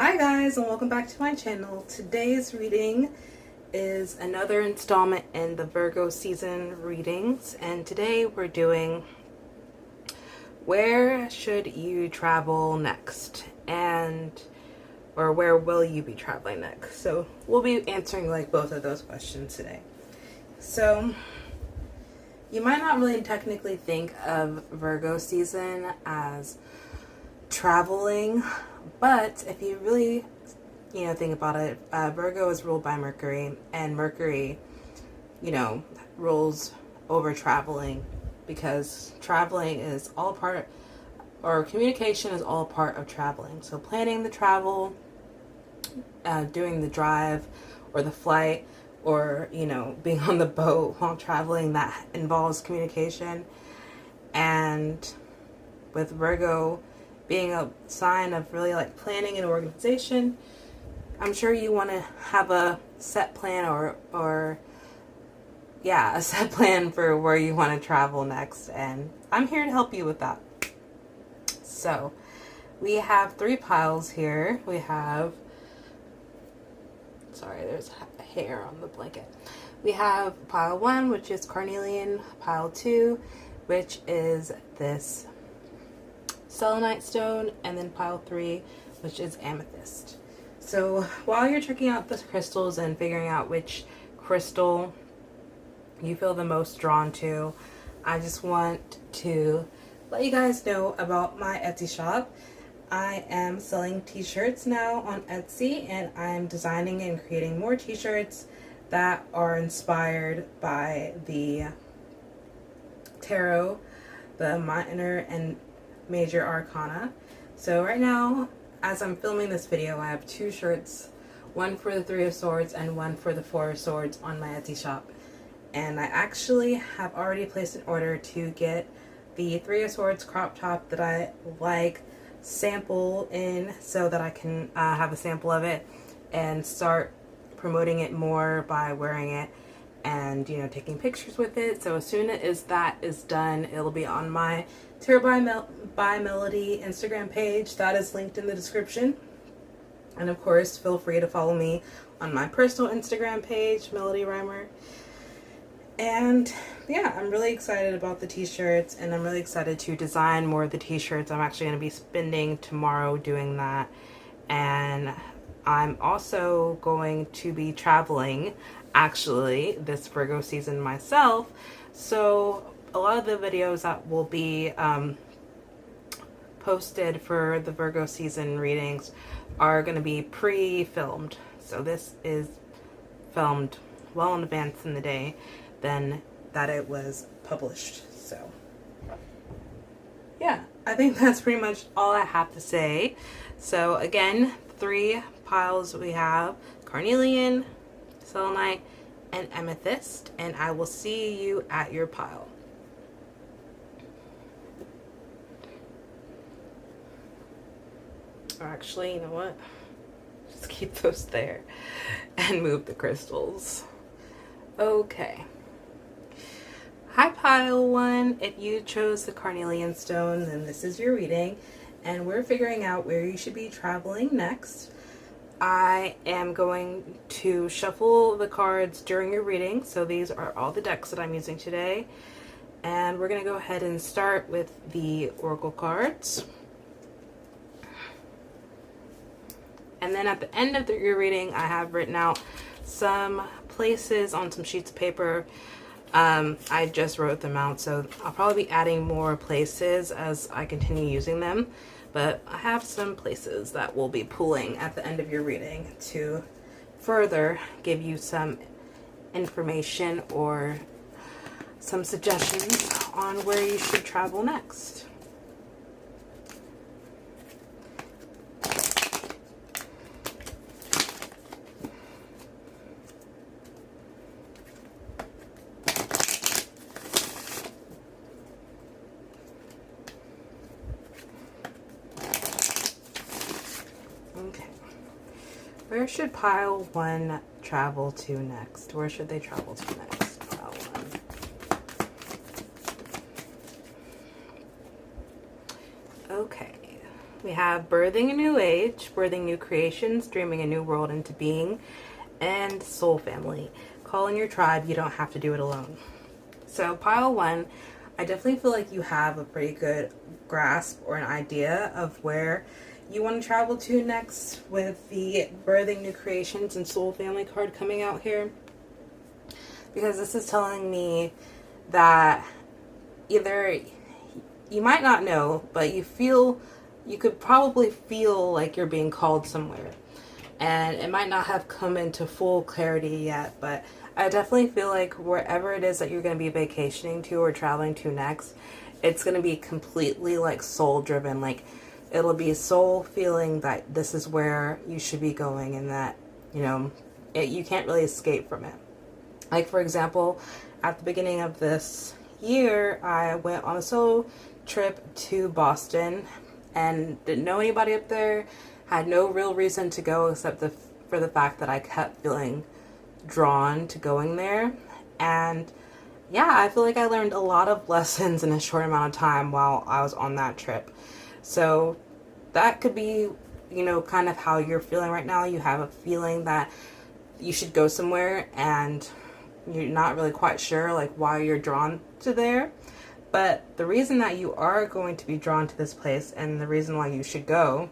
Hi guys, and welcome back to my channel. Today's reading is another installment in the Virgo season readings, and today we're doing where should you travel next, or where will you be traveling next. So we'll be answering like both of those questions today. So you might not really technically think of Virgo season as traveling, but if you really think about it, Virgo is ruled by Mercury, and Mercury rules over traveling, because traveling is all part, or communication is all part of traveling. So planning the travel, doing the drive or the flight, or being on the boat while traveling, that involves communication. And with Virgo being a sign of really like planning and organization, I'm sure you want to have a set plan or a set plan for where you want to travel next, and I'm here to help you with that. So we have 3 piles here. We have, sorry, there's hair on the blanket. We have pile 1, which is carnelian, pile 2, which is this selenite stone, and then pile 3, which is amethyst. So while you're checking out the crystals and figuring out which crystal you feel the most drawn to, I just want to let you guys know about my Etsy shop. I am selling t-shirts now on Etsy, and I'm designing and creating more t-shirts that are inspired by the tarot, the minor and major arcana. So right now, as I'm filming this video, I have 2 shirts, one for the 3 of Swords and one for the 4 of Swords on my Etsy shop. And I actually have already placed an order to get the 3 of Swords crop top that I like sample in, so that I can have a sample of it and start promoting it more by wearing it and taking pictures with it. So as soon as that is done, it'll be on my Tarot by Melody Instagram page. That is linked in the description. And of course, feel free to follow me on my personal Instagram page, melodyrymer. And yeah, I'm really excited about the t-shirts, and I'm really excited to design more of the t-shirts. I'm actually going to be spending tomorrow doing that. And I'm also going to be traveling actually this Virgo season myself. So a lot of the videos that will be posted for the Virgo season readings are going to be pre-filmed. So this is filmed well in advance in the day than that it was published. So yeah, I think that's pretty much all I have to say. So again, 3 piles we have: carnelian, selenite, and amethyst, and I will see you at your pile. Or actually, you know what? Just keep those there and move the crystals. Okay. Hi, pile 1. If you chose the carnelian stone, then this is your reading, and we're figuring out where you should be traveling next. I am going to shuffle the cards during your reading, so these are all the decks that I'm using today. And we're going to go ahead and start with the oracle cards. And then at the end of your reading, I have written out some places on some sheets of paper. I just wrote them out, so I'll probably be adding more places as I continue using them. But I have some places that we'll be pulling at the end of your reading to further give you some information or some suggestions on where you should travel next. Okay. Where should pile 1 travel to next? Where should they travel to next? Pile 1. Okay. We we have birthing a new age, birthing new creations, dreaming a new world into being, and soul family. Calling your tribe, you don't have to do it alone. So pile 1, I definitely feel like you have a pretty good grasp or an idea of where you want to travel to next with the birthing new creations and soul family card coming out here. Because this is telling me that either you might not know, but you could probably feel like you're being called somewhere. And it might not have come into full clarity yet, but I definitely feel like wherever it is that you're going to be vacationing to or traveling to next, it's going to be completely like soul driven. Like it'll be soul feeling that this is where you should be going, and that, you know, you can't really escape from it. Like for example, at the beginning of this year, I went on a solo trip to Boston and didn't know anybody up there, had no real reason to go except for the fact that I kept feeling drawn to going there. And yeah, I feel like I learned a lot of lessons in a short amount of time while I was on that trip. So that could be, you know, kind of how you're feeling right now. You have a feeling that you should go somewhere and you're not really quite sure like why you're drawn to there. But the reason that you are going to be drawn to this place, and the reason why you should go,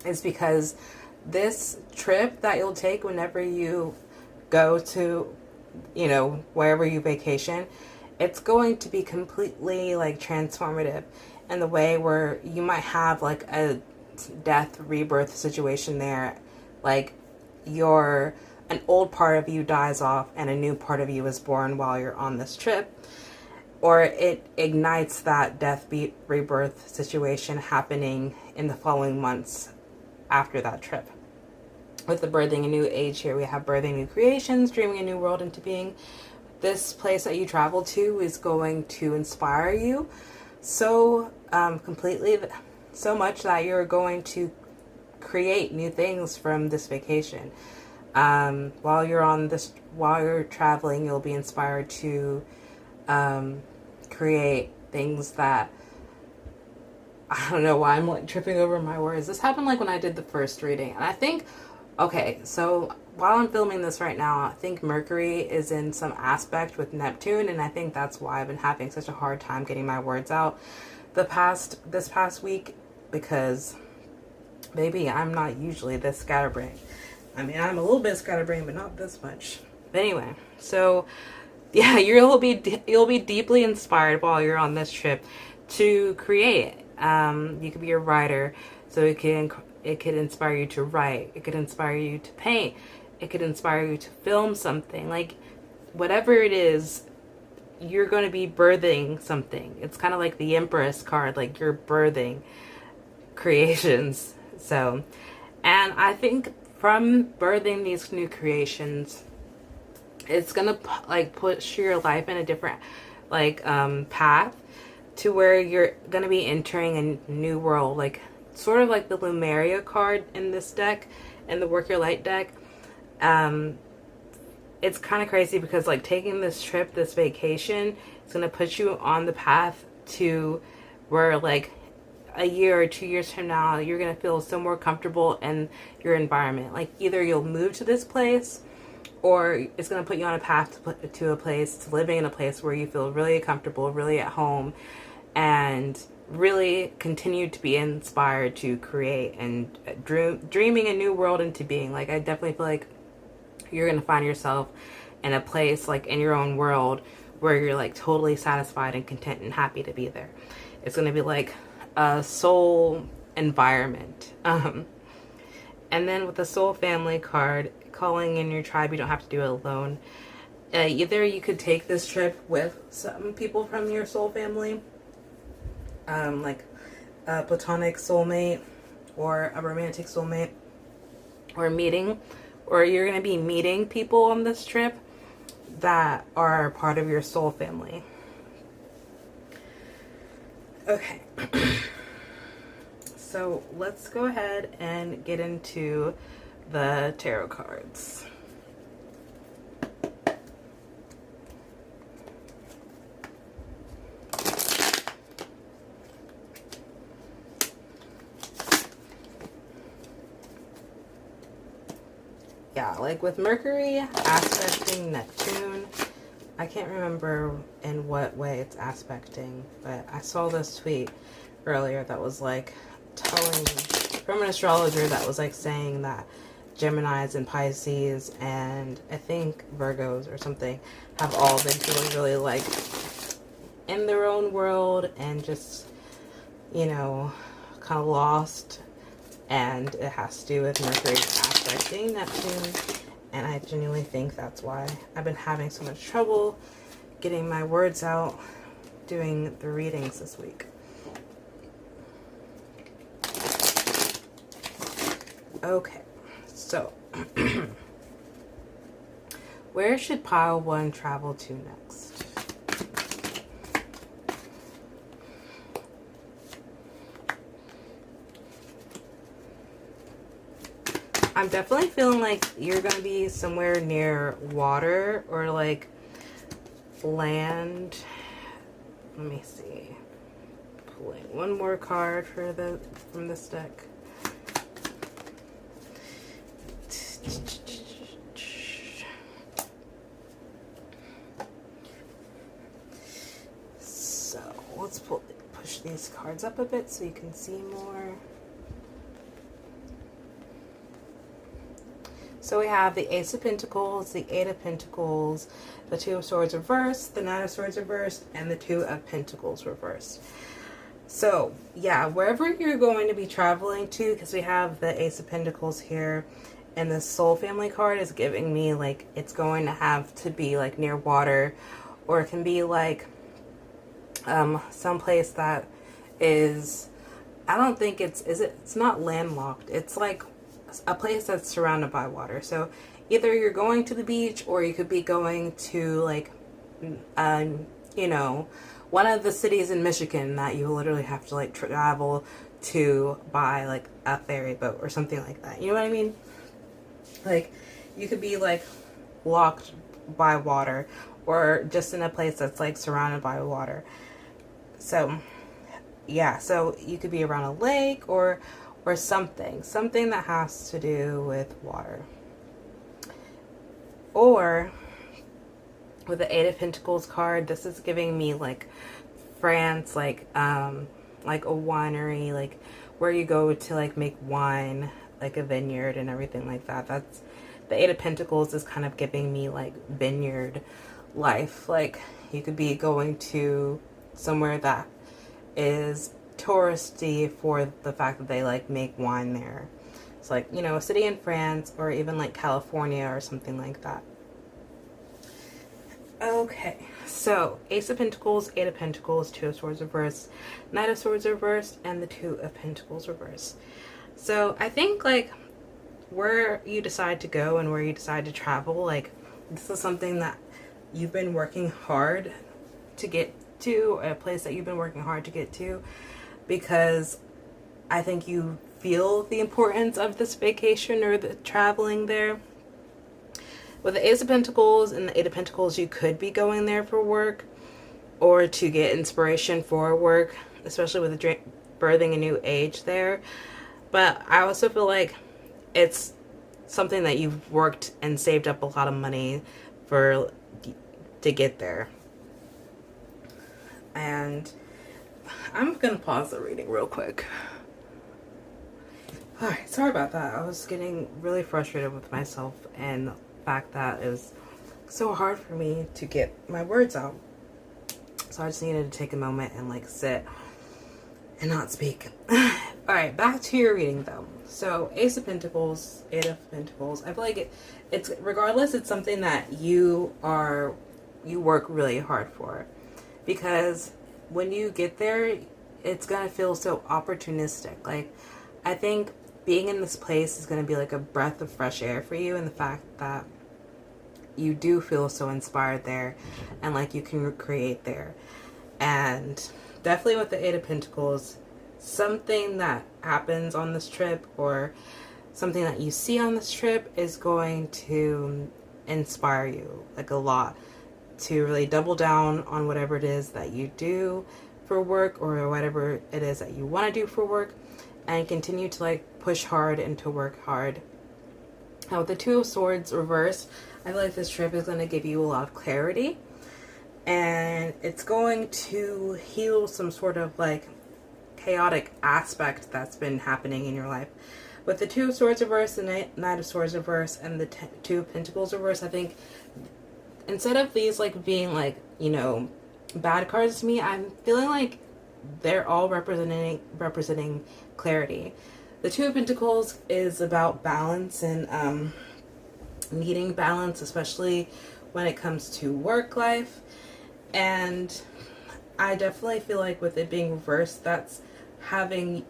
is because this trip that you'll take whenever you go to, you know, wherever you vacation, it's going to be completely like transformative in the way where you might have like a death rebirth situation there. Like an old part of you dies off and a new part of you is born while you're on this trip. Or it ignites that death rebirth situation happening in the following months after that trip. With the birthing a new age here, we have birthing new creations, dreaming a new world into being. This place that you travel to is going to inspire you so completely, so much that you're going to create new things from this vacation. While you're traveling, you'll be inspired to create things that, I don't know why I'm like tripping over my words. This happened like when I did the first reading, and I think, okay, so while I'm filming this right now, I think Mercury is in some aspect with Neptune, and I think that's why I've been having such a hard time getting my words out this past week, because maybe I'm not usually this scatterbrained. I mean, I'm a little bit scatterbrained, but not this much. But anyway, so yeah, you'll be deeply inspired while you're on this trip to create. You could be a writer, so it could inspire you to write. It could inspire you to paint. It could inspire you to film something. Like whatever it is, you're going to be birthing something. It's kind of like the Empress card, like you're birthing creations. So, and I think from birthing these new creations, it's gonna like push your life in a different like path to where you're gonna be entering a new world, like sort of like the Lumeria card in this deck and the Work Your Light deck. It's kind of crazy because like taking this trip, this vacation, it's gonna put you on the path to where like a year or 2 years from now, you're going to feel so more comfortable in your environment. Like either you'll move to this place, or it's going to put you on a path to a place, to living in a place where you feel really comfortable, really at home, and really continue to be inspired to create and dreaming a new world into being. Like I definitely feel like you're going to find yourself in a place like in your own world where you're like totally satisfied and content and happy to be there. It's going to be like a soul environment. And then with the soul family card, calling in your tribe, you don't have to do it alone. Either you could take this trip with some people from your soul family, like a platonic soulmate or a romantic soulmate, or meeting, or you're going to be meeting people on this trip that are part of your soul family. Okay. So let's go ahead and get into the tarot cards. yeah, like with Mercury aspecting Neptune, I can't remember in what way it's aspecting, but I saw this tweet earlier that was like telling from an astrologer that was like saying that Geminis and Pisces and I think Virgos or something have all been feeling really like in their own world and just, you know, kind of lost. And it has to do with Mercury aspecting Neptune. And I genuinely think that's why I've been having so much trouble getting my words out doing the readings this week. Okay, so where should pile 1 travel to next? I'm definitely feeling like you're going to be somewhere near water or like land. Let me see. Pulling one more card for from this deck. So let's push these cards up a bit so you can see more. So we have the Ace of Pentacles, the Eight of Pentacles, the Two of Swords reversed, the Nine of Swords reversed, and the Two of Pentacles reversed. So, yeah, wherever you're going to be traveling to, because we have the Ace of Pentacles here, and the Soul Family card is giving me, like, it's going to have to be, like, near water, or it can be, like, someplace that is, I don't think it's not landlocked. It's, like, a place that's surrounded by water. So either you're going to the beach or you could be going to like you know, one of the cities in Michigan that you literally have to like travel to by like a ferry boat or something like that. You know what I mean? Like you could be like locked by water or just in a place that's like surrounded by water. So yeah, so you could be around a lake or something that has to do with water. Or with the Eight of Pentacles card, this is giving me like France, like a winery, like where you go to like make wine, like a vineyard and everything like that. That's the Eight of Pentacles is kind of giving me like vineyard life. Like you could be going to somewhere that is touristy for the fact that they like make wine there. It's like, you know, a city in France or even like California or something like that. Okay, so Ace of Pentacles, Eight of Pentacles, Two of Swords reversed, Knight of Swords reversed, and the Two of Pentacles reversed. So I think like where you decide to go and where you decide to travel, like this is something that you've been working hard to get to, a place that you've been working hard to get to, because I think you feel the importance of this vacation or the traveling there. With the Ace of Pentacles and the Eight of Pentacles, you could be going there for work or to get inspiration for work, especially with the birthing a new age there. But I also feel like it's something that you've worked and saved up a lot of money for to get there. And I'm going to pause the reading real quick. Alright, sorry about that. I was getting really frustrated with myself and the fact that it was so hard for me to get my words out. So I just needed to take a moment and like sit and not speak. Alright, back to your reading though. So Ace of Pentacles, Eight of Pentacles. I feel like it's regardless, it's something that you work really hard for. Because when you get there, it's going to feel so opportunistic. Like, I think being in this place is going to be like a breath of fresh air for you, and the fact that you do feel so inspired there and like you can create there. And definitely with the Eight of Pentacles, something that happens on this trip or something that you see on this trip is going to inspire you like a lot, to really double down on whatever it is that you do for work or whatever it is that you want to do for work, and continue to like push hard and to work hard Now with the Two of Swords reversed, I feel like this trip is going to give you a lot of clarity, and it's going to heal some sort of like chaotic aspect that's been happening in your life. With the Two of Swords reversed, the Knight of Swords reversed, and the Two of Pentacles reversed, I think instead of these like being like, you know, bad cards to me, I'm feeling like they're all representing clarity. The Two of Pentacles is about balance and needing balance, especially when it comes to work life. And I definitely feel like with it being reversed, that's having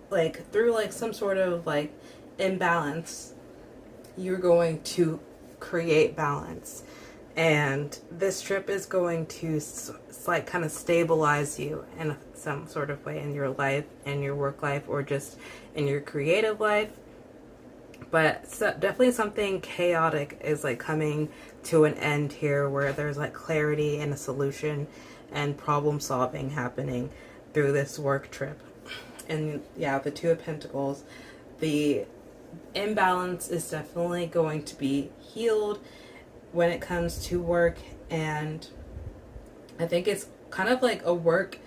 like through like some sort of like imbalance, you're going to create balance. And this trip is going to like kind of stabilize you in some sort of way in your life, in your work life, or just in your creative life. But definitely something chaotic is like coming to an end here, where there's like clarity and a solution and problem solving happening through this work trip. And yeah, the Two of Pentacles, the imbalance is definitely going to be healed when it comes to work. And I think it's kind of like a work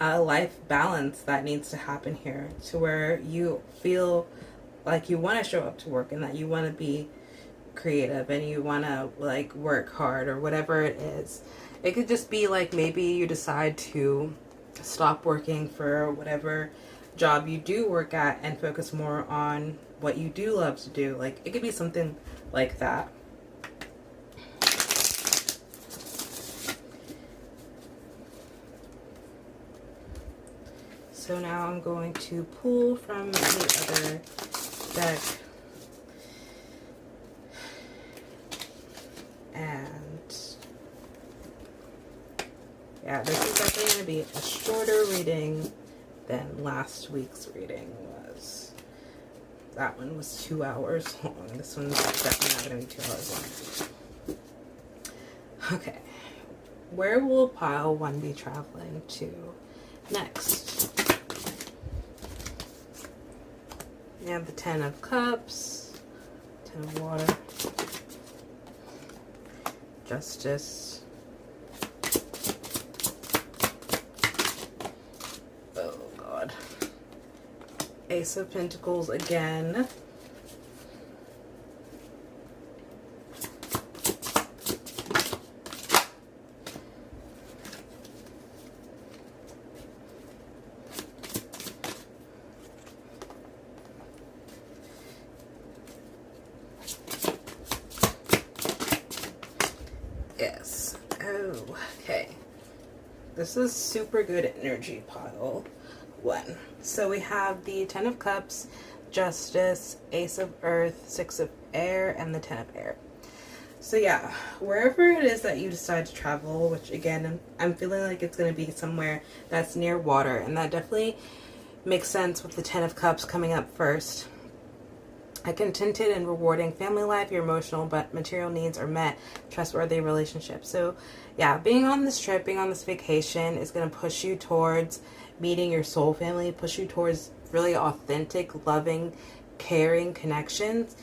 life balance that needs to happen here, to where you feel like you want to show up to work and that you want to be creative and you want to like work hard or whatever it is. It could just be like maybe you decide to stop working for whatever job you do work at and focus more on what you do love to do. Like it could be something like that. So now I'm going to pull from the other deck. And yeah, this is definitely going to be a shorter reading than last week's reading was. That one was 2 hours long. This one's definitely not going to be 2 hours long. Okay. Where will pile 1 be traveling to next? We have the 10 of Cups, 10 of Water, Justice, oh God, Ace of Pentacles again, yes. Oh, okay. This is super good energy, pile 1. So we have the 10 of Cups, Justice, Ace of Earth, 6 of Air, and the 10 of Air. So yeah, wherever it is that you decide to travel, which again, I'm feeling like it's going to be somewhere that's near water, and that definitely makes sense with the 10 of Cups coming up first. A contented and rewarding family life, your emotional but material needs are met, trustworthy relationship. So yeah, being on this trip, being on this vacation is going to push you towards meeting your soul family, push you towards really authentic, loving, caring connections.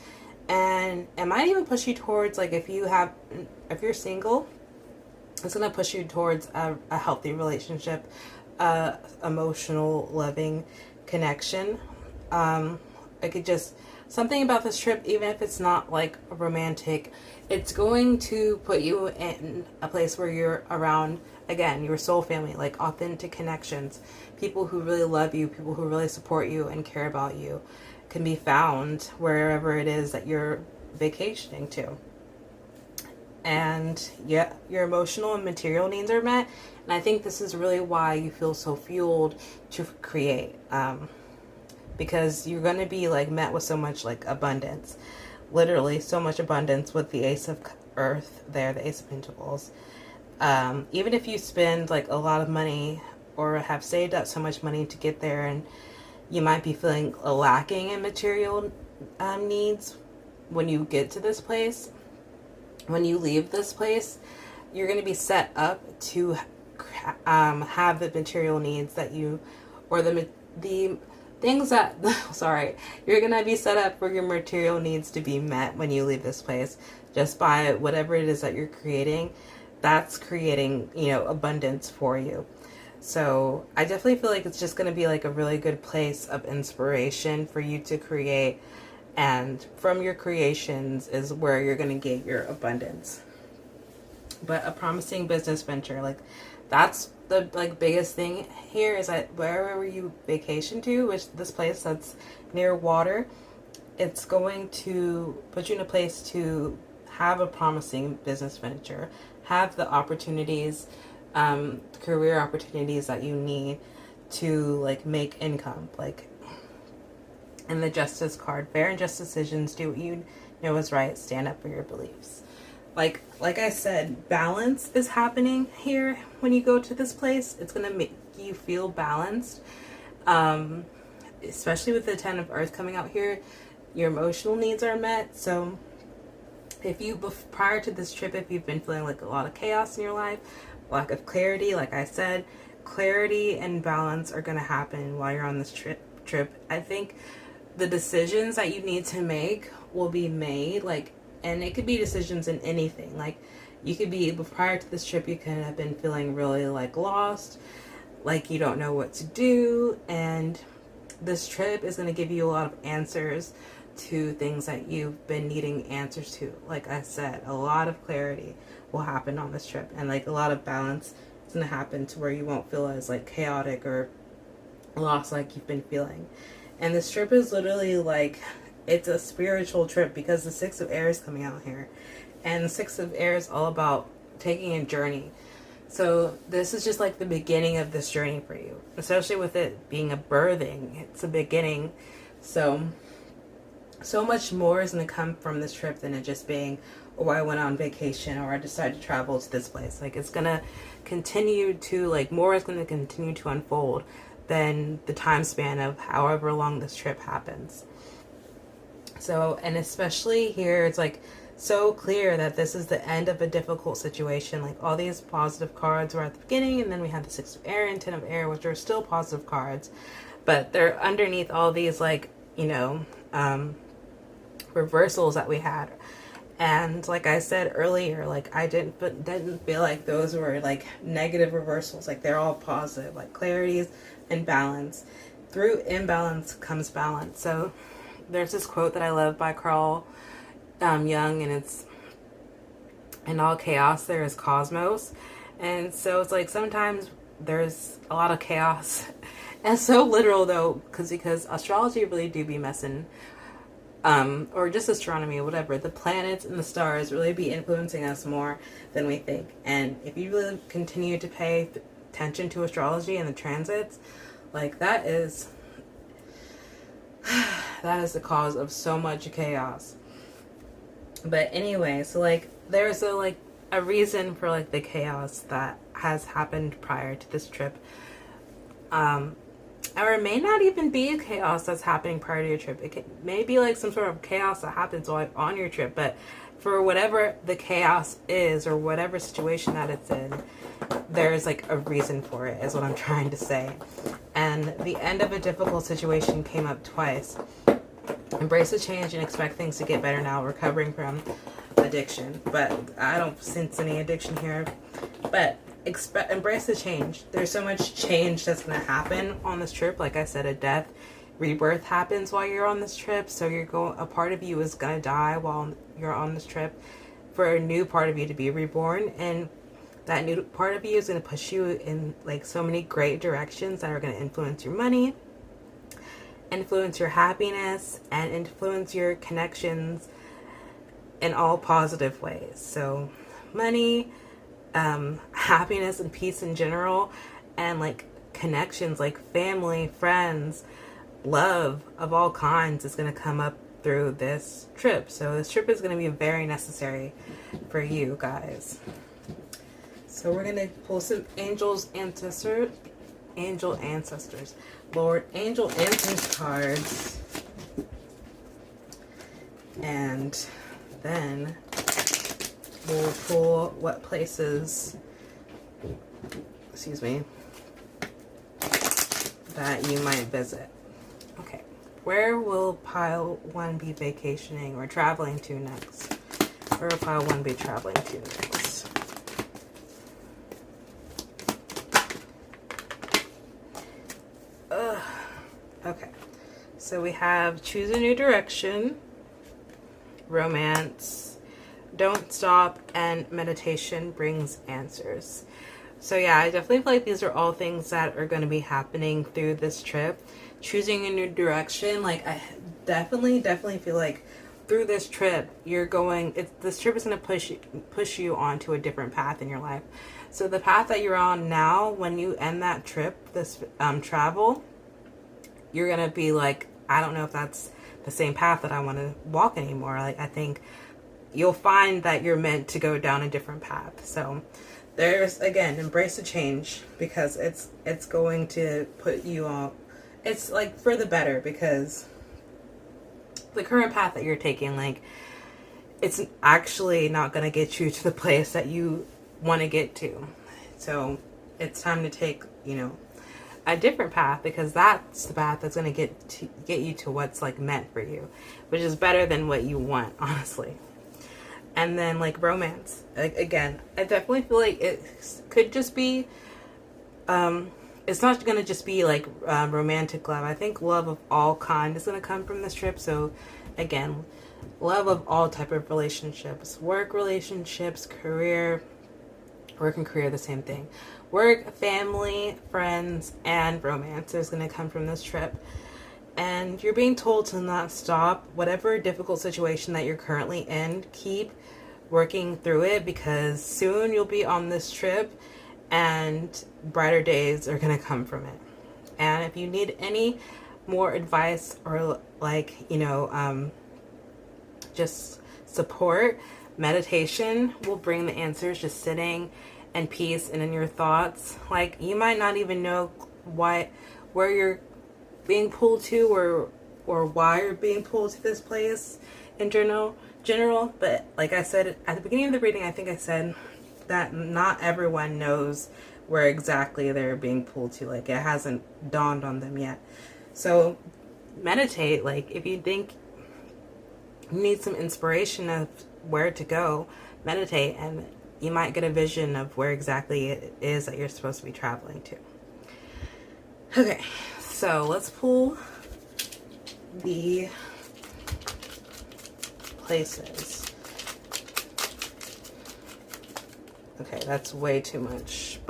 And it might even push you towards, like, if you're single, it's going to push you towards a healthy relationship, emotional, loving connection. It could just, something about this trip, even if it's not like romantic, it's going to put you in a place where you're around, again, your soul family, like authentic connections, people who really love you, people who really support you and care about you, can be found wherever it is that you're vacationing to. And yeah, your emotional and material needs are met. And I think this is really why you feel so fueled to create. Because you're going to be like met with so much like abundance, literally so much abundance with the Ace of Earth there, the Ace of Pentacles. Even if you spend like a lot of money or have saved up so much money to get there, and you might be feeling lacking in material needs when you get to this place, when you leave this place, you're going to be set up to have the material needs that you, or the things that, sorry, you're going to be set up for your material needs to be met when you leave this place just by whatever it is that you're creating. That's creating, you know, abundance for you. So I definitely feel like it's just going to be like a really good place of inspiration for you to create. And from your creations is where you're going to get your abundance. But a promising business venture, like that's the like biggest thing here, is that wherever you vacation to, which this place that's near water, it's going to put you in a place to have a promising business venture, have the opportunities, career opportunities that you need to like make income. Like in the justice card, fair and just decisions, do what you know is right, stand up for your beliefs. Like I said, balance is happening here when you go to this place. It's going to make you feel balanced, especially with the 10 of Earth coming out here. Your emotional needs are met. So if you, prior to this trip, if you've been feeling like a lot of chaos in your life, lack of clarity, like I said, clarity and balance are going to happen while you're on this trip. I think the decisions that you need to make will be made, like, and it could be decisions in anything. Like you could be, prior to this trip, you could have been feeling really like lost, like you don't know what to do. And this trip is going to give you a lot of answers to things that you've been needing answers to. Like I said, a lot of clarity will happen on this trip, and like a lot of balance is going to happen to where you won't feel as like chaotic or lost like you've been feeling. And this trip is literally like, it's a spiritual trip because the 6 of Air is coming out here. And the 6 of Air is all about taking a journey. So this is just like the beginning of this journey for you. Especially with it being a birthing. It's a beginning. So much more is going to come from this trip than it just being, oh, I went on vacation or I decided to travel to this place. Like it's going to continue to, like more is going to continue to unfold than the time span of however long this trip happens. So, and especially here, it's like so clear that this is the end of a difficult situation. Like all these positive cards were at the beginning, and then we had the 6 of Air and 10 of Air, which are still positive cards, but they're underneath all these like, you know, reversals that we had. And like I said earlier, like I didn't feel like those were like negative reversals. Like they're all positive, like clarities and balance. Through imbalance comes balance. So there's this quote that I love by Carl Jung, and it's, in all chaos there is cosmos. And so it's like sometimes there's a lot of chaos. And so literal though, because astrology really do be messing, or just astronomy or whatever, the planets and the stars really be influencing us more than we think. And if you really continue to pay attention to astrology and the transits, like that is the cause of so much chaos. But anyway, so like there's a reason for like the chaos that has happened prior to this trip. Or it may not even be a chaos that's happening prior to your trip. It may be like some sort of chaos that happens on your trip. But for whatever the chaos is, or whatever situation that it's in, there's like a reason for it, is what I'm trying to say. And the end of a difficult situation came up twice. Embrace the change and expect things to get better now. Recovering from addiction. But I don't sense any addiction here. But embrace the change. There's so much change that's going to happen on this trip. Like I said, a death, rebirth happens while you're on this trip. So a part of you is going to die while you're on this trip for a new part of you to be reborn. And that new part of you is going to push you in like so many great directions that are going to influence your money, influence your happiness, and influence your connections in all positive ways. So money, happiness and peace in general, and like connections like family, friends, love of all kinds is going to come up through this trip. So this trip is going to be very necessary for you guys. So we're going to pull some angel ancestors, Lord angel ancestors cards, and then we'll pull what places, that you might visit. Okay, where will pile 1 be vacationing or traveling to next? Where will pile 1 be traveling to next? Okay, so we have choose a new direction, romance, don't stop, and meditation brings answers. So yeah, I definitely feel like these are all things that are going to be happening through this trip. Choosing a new direction, like I definitely feel like through this trip this trip is going to push you onto a different path in your life. So the path that you're on now, when you end that trip, this travel, you're going to be like, I don't know if that's the same path that I want to walk anymore. Like, I think you'll find that you're meant to go down a different path. So there's, again, embrace the change, because it's going to put you on, it's like for the better, because the current path that you're taking, like, it's actually not going to get you to the place that you want to get to. So it's time to take, a different path, because that's the path that's going to get you to what's like meant for you, which is better than what you want, honestly. And then like romance, again, I definitely feel like it could just be it's not going to just be like romantic love. I think love of all kind is going to come from this trip. So again, love of all type of relationships, work relationships, career, work and career, the same thing. Work, family, friends, and romance is going to come from this trip. And you're being told to not stop. Whatever difficult situation that you're currently in, keep working through it, because soon you'll be on this trip and brighter days are going to come from it. And if you need any more advice or like, just support, meditation will bring the answers. Just sitting and peace and in your thoughts. Like, you might not even know where you're being pulled to, or why you're being pulled to this place in general. But like I said at the beginning of the reading, I think I said that not everyone knows where exactly they're being pulled to. Like, it hasn't dawned on them yet. So meditate. Like, if you think you need some inspiration of where to go, meditate, and you might get a vision of where exactly it is that you're supposed to be traveling to. Okay, so let's pull the places. Okay, that's way too much,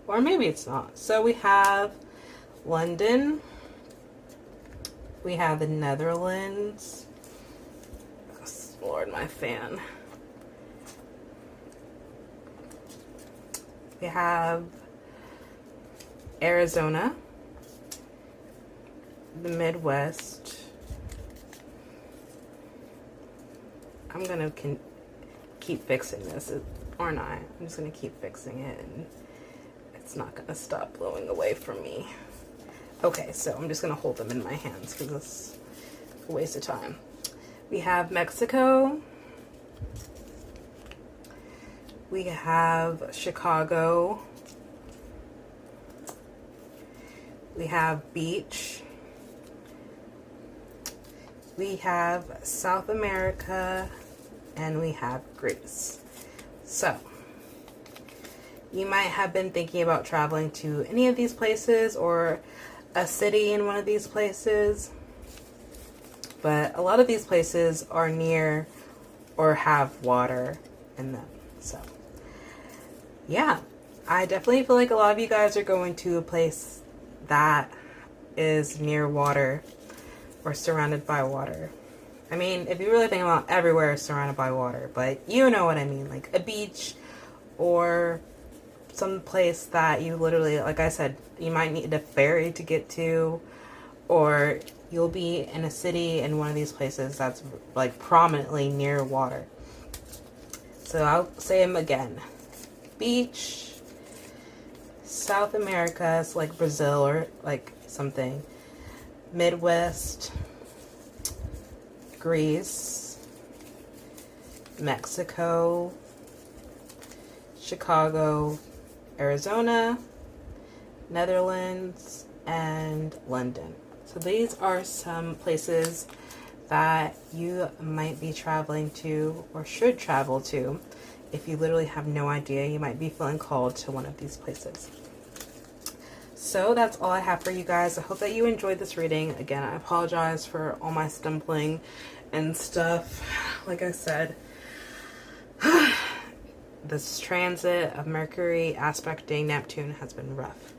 or maybe it's not. So we have London, we have the Netherlands. Oh, Lord, my fan. We have Arizona, the Midwest. I'm gonna keep fixing this, or not. I'm just gonna keep fixing it, and it's not gonna stop blowing away from me. Okay, so I'm just gonna hold them in my hands because it's a waste of time. We have Mexico. We have Chicago. We have beach. We have South America, and we have Greece. So you might have been thinking about traveling to any of these places or a city in one of these places, but a lot of these places are near or have water in them. So yeah, I definitely feel like a lot of you guys are going to a place that is near water or surrounded by water. I mean, if you really think about, everywhere is surrounded by water, but you know what I mean, like a beach or some place that you literally, like I said, you might need a ferry to get to, or you'll be in a city in one of these places that's like prominently near water. So I'll say them again. Beach, South America, it's like Brazil or like something. Midwest, Greece, Mexico, Chicago, Arizona, Netherlands, and London. So So these are some places that you might be traveling to or should travel to. If you literally have no idea, you might be feeling called to one of these places. So that's all I have for you guys. I hope that you enjoyed this reading. Again, I apologize for all my stumbling and stuff. Like I said, this transit of Mercury aspecting Neptune has been rough.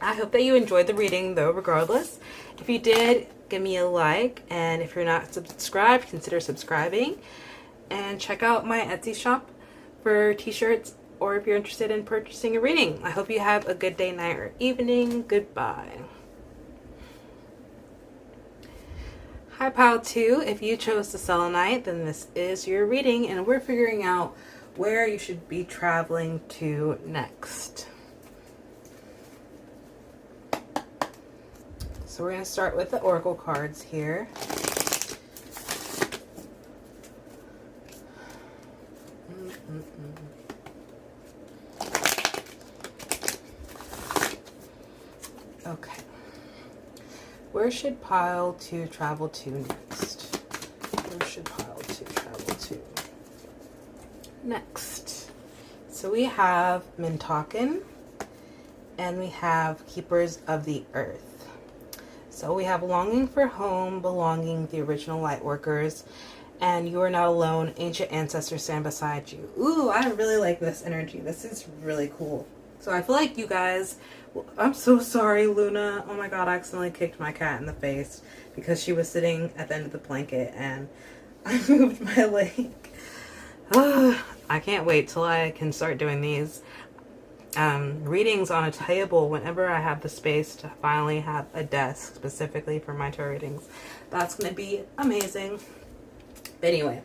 I hope that you enjoyed the reading though, regardless. If you did, give me a like, and if you're not subscribed, consider subscribing, and check out my Etsy shop for t-shirts, or if you're interested in purchasing a reading. I hope you have a good day, night, or evening. Goodbye. Hi Pile 2, if you chose the selenite, then this is your reading, and we're figuring out where you should be traveling to next. So we're going to start with the oracle cards here. Okay. Where should Pile 2 travel to next? Where should Pile 2 travel to next? So we have Mintaken and we have Keepers of the Earth. So we have longing for home, belonging, the original light workers, and you are not alone, ancient ancestors stand beside you. Ooh, I really like this energy. This is really cool. So I feel like you guys, I'm so sorry, Luna. Oh my God, I accidentally kicked my cat in the face because she was sitting at the end of the blanket and I moved my leg. I can't wait till I can start doing these readings on a table whenever I have the space to finally have a desk specifically for my tarot readings. That's going to be amazing. But anyway,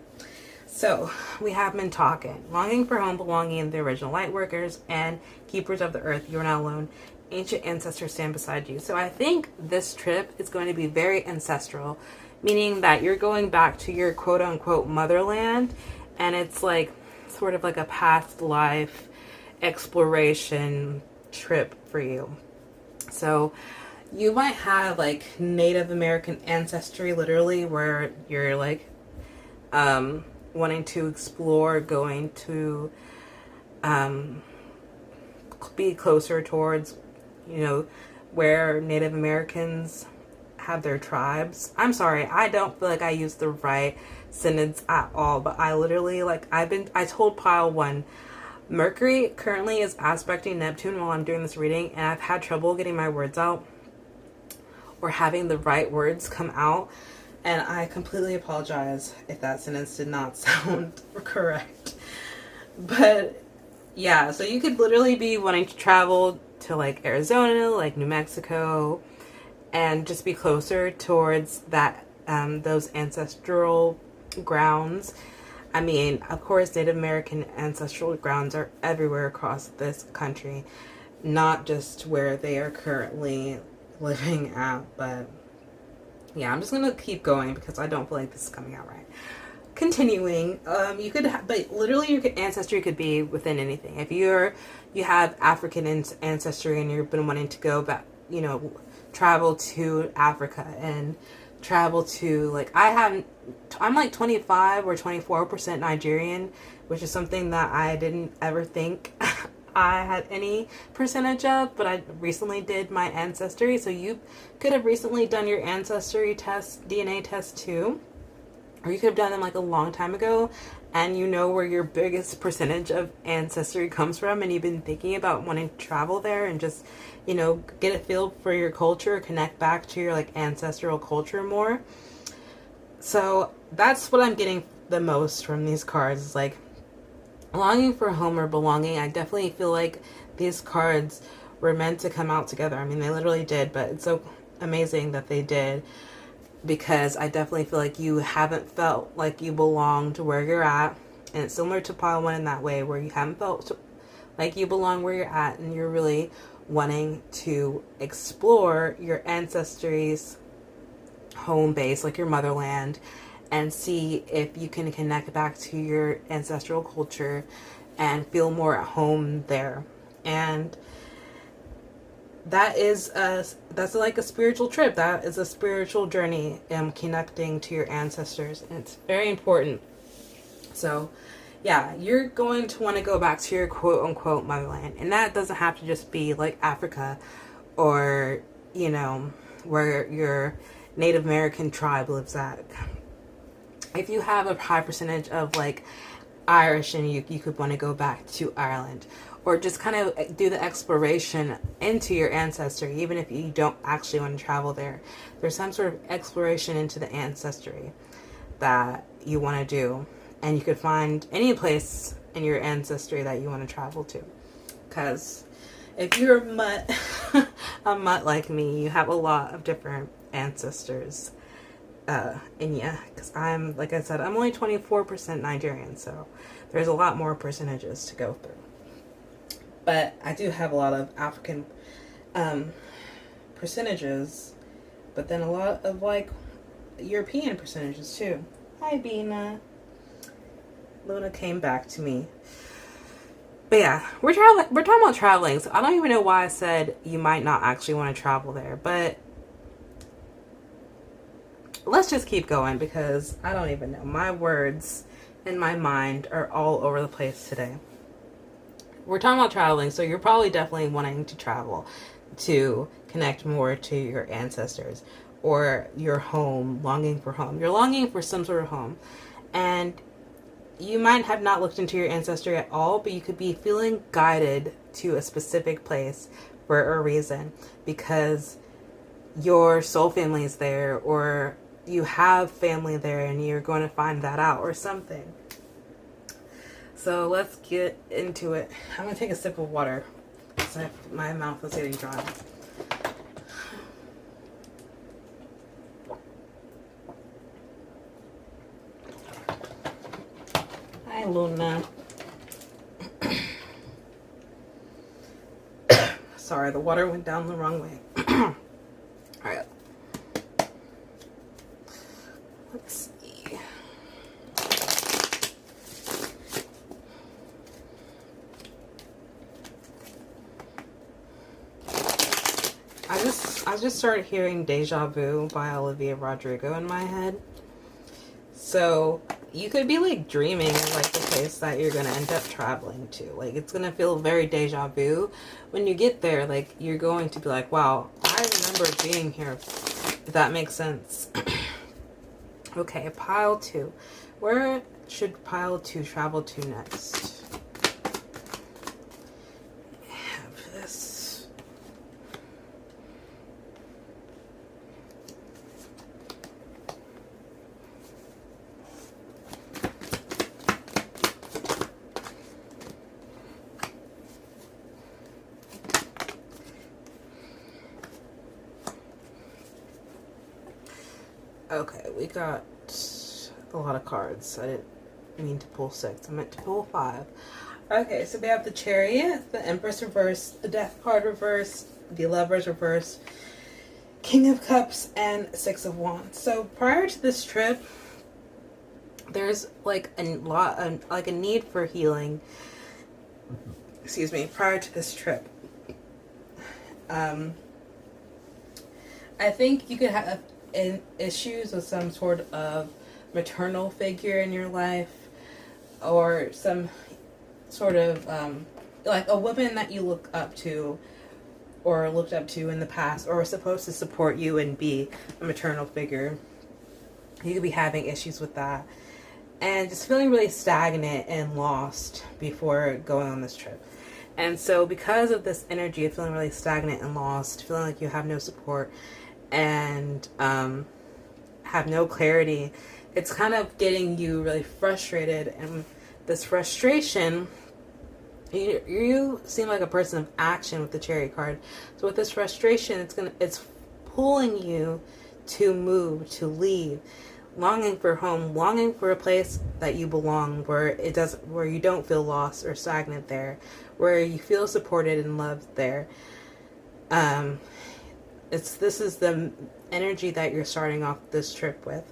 so we have Mintaken, longing for home, belonging, the original light workers, and Keepers of the Earth, you are not alone, ancient ancestors stand beside you. So I think this trip is going to be very ancestral, meaning that you're going back to your quote unquote motherland, and it's like sort of like a past life exploration trip for you. So you might have like Native American ancestry, literally, where you're like wanting to explore, going to be closer towards, you know, where Native Americans have their tribes. I'm sorry, I don't feel like I used the right sentence at all, but I literally, like, I told Pile 1, Mercury currently is aspecting Neptune while I'm doing this reading, and I've had trouble getting my words out or having the right words come out, and I completely apologize if that sentence did not sound correct. But yeah, so you could literally be wanting to travel to like Arizona, like New Mexico, and just be closer towards that those ancestral grounds. I mean, of course, Native American ancestral grounds are everywhere across this country, not just where they are currently living at. But yeah, I'm just gonna keep going because I don't feel like this is coming out right. Continuing, you could but literally your ancestry could be within anything. If you have African ancestry and you've been wanting to go back, you know, travel to Africa and travel to, like, I'm like 25 or 24% Nigerian, which is something that I didn't ever think I had any percentage of, but I recently did my ancestry. So you could have recently done your ancestry test, DNA test too, or you could have done them like a long time ago, and you know where your biggest percentage of ancestry comes from, and you've been thinking about wanting to travel there and just, you know, get a feel for your culture, connect back to your like ancestral culture more. So that's what I'm getting the most from these cards, is like longing for home or belonging. I definitely feel like these cards were meant to come out together. I mean, they literally did, but it's so amazing that they did, because I definitely feel like you haven't felt like you belong to where you're at. And it's similar to Pile 1 in that way, where you haven't felt like you belong where you're at, and you're really wanting to explore your ancestry's home base, like your motherland, and see if you can connect back to your ancestral culture and feel more at home there. And that's like a spiritual trip. That is a spiritual journey, connecting to your ancestors, and it's very important. So yeah, you're going to want to go back to your quote unquote motherland, and that doesn't have to just be like Africa, or where your Native American tribe lives at. If you have a high percentage of like Irish, and you could want to go back to Ireland, or just kind of do the exploration into your ancestry. Even if you don't actually want to travel there, there's some sort of exploration into the ancestry that you want to do, and you could find any place in your ancestry that you want to travel to. Because if you're a mutt, a mutt like me, you have a lot of different ancestors in you. Because like I said, I'm only 24% Nigerian, so there's a lot more percentages to go through. But I do have a lot of African percentages, but then a lot of like European percentages too. Hi, Bina. Luna came back to me. But yeah, we're talking about traveling, so I don't even know why I said you might not actually want to travel there, but let's just keep going, because I don't even know. My words and my mind are all over the place today. We're talking about traveling, so you're probably definitely wanting to travel to connect more to your ancestors, or your home, longing for home. You're longing for some sort of home, and you might have not looked into your ancestry at all, but you could be feeling guided to a specific place for a reason, because your soul family is there, or you have family there and you're going to find that out, or something. So let's get into it. I'm going to take a sip of water because my mouth is getting dry. Hi, Luna. Sorry, the water went down the wrong way. Alright. Let's see. I just started hearing Deja Vu by Olivia Rodrigo in my head. So you could be like dreaming of like the place that you're gonna end up traveling to. Like it's gonna feel very deja vu. When you get there, like you're going to be like, wow, I remember being here. If that makes sense. Okay, pile 2. Where should pile 2 travel to next? I have this. Okay, we got a lot of cards. I didn't mean to pull 6. I meant to pull 5. Okay, so we have the Chariot, the Empress reversed, the Death card reversed, the Lovers reversed, King of Cups, and 6 of Wands. So prior to this trip, there's like a need for healing. Excuse me. Prior to this trip, I think you could have issues with some sort of maternal figure in your life, or some sort of like a woman that you look up to or looked up to in the past, or was supposed to support you and be a maternal figure. You could be having issues with that, and just feeling really stagnant and lost before going on this trip. And so because of this energy of feeling really stagnant and lost, feeling like you have no support and have no clarity, it's kind of getting you really frustrated. And this frustration, you seem like a person of action with the Chariot card. So with this frustration, it's pulling you to move, to leave, longing for home, longing for a place that you belong, where you don't feel lost or stagnant there, where you feel supported and loved there. This is the energy that you're starting off this trip with.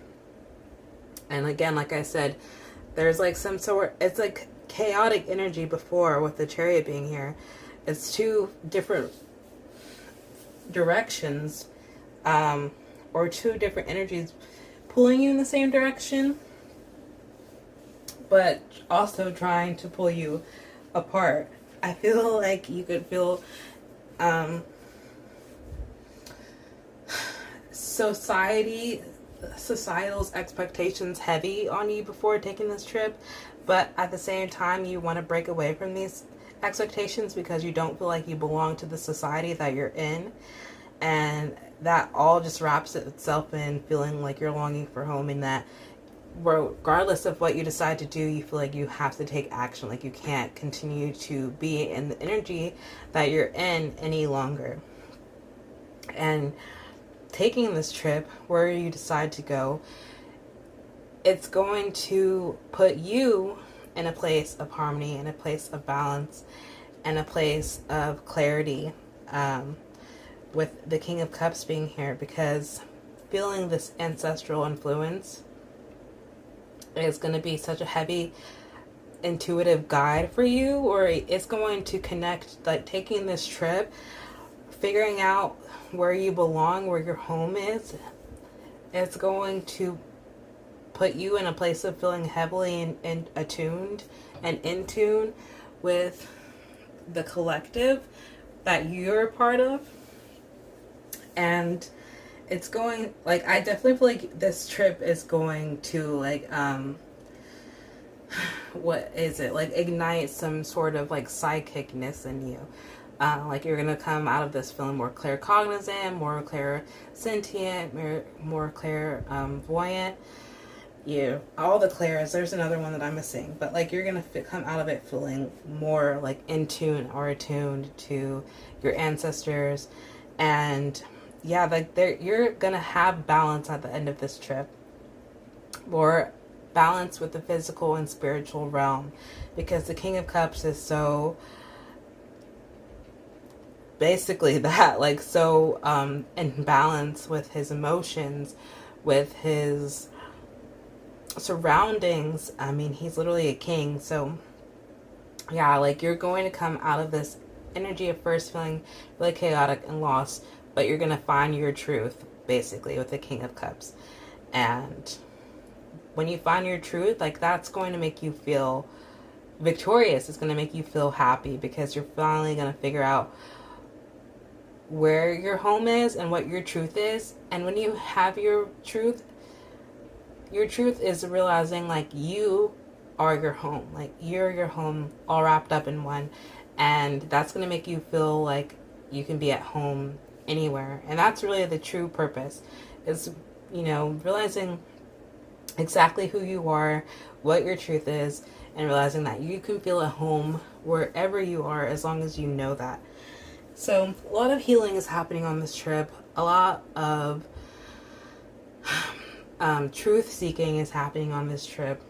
And again, like I said, there's like it's like chaotic energy before with the Chariot being here. It's two different directions, or two different energies pulling you in the same direction, but also trying to pull you apart. I feel like you could feel societal's expectations heavy on you before taking this trip, but at the same time you want to break away from these expectations because you don't feel like you belong to the society that you're in, and that all just wraps itself in feeling like you're longing for home, and that regardless of what you decide to do, you feel like you have to take action, like you can't continue to be in the energy that you're in any longer. And taking this trip, where you decide to go, it's going to put you in a place of harmony, in a place of balance, and a place of clarity, with the King of Cups being here, because feeling this ancestral influence is going to be such a heavy intuitive guide for you, or it's going to connect, like taking this trip, figuring out where you belong, where your home is. It's going to put you in a place of feeling heavily and attuned and in tune with the collective that you're a part of. And it's going, like, I definitely feel like this trip is going to, like, what is it? Like, ignite some sort of, like, psychicness in you. Like, you're going to come out of this feeling more claircognizant, more clairsentient, more clairvoyant. All the clairs. There's another one that I'm missing. But, like, you're going to come out of it feeling more, like, in tune or attuned to your ancestors. And yeah, like you're gonna have balance at the end of this trip, or balance with the physical and spiritual realm, because the King of Cups is so basically that, like, so in balance with his emotions, with his surroundings. I mean, he's literally a king. So yeah, like, you're going to come out of this energy of first feeling really chaotic and lost, but you're going to find your truth, basically, with the King of Cups. And when you find your truth, like, that's going to make you feel victorious. It's going to make you feel happy, because you're finally going to figure out where your home is and what your truth is. And when you have your truth is realizing, like, you are your home. Like, you're your home all wrapped up in one. And that's going to make you feel like you can be at home anywhere. And that's really the true purpose, is, realizing exactly who you are, what your truth is, and realizing that you can feel at home wherever you are, as long as you know that. So a lot of healing is happening on this trip. A lot of truth seeking is happening on this trip.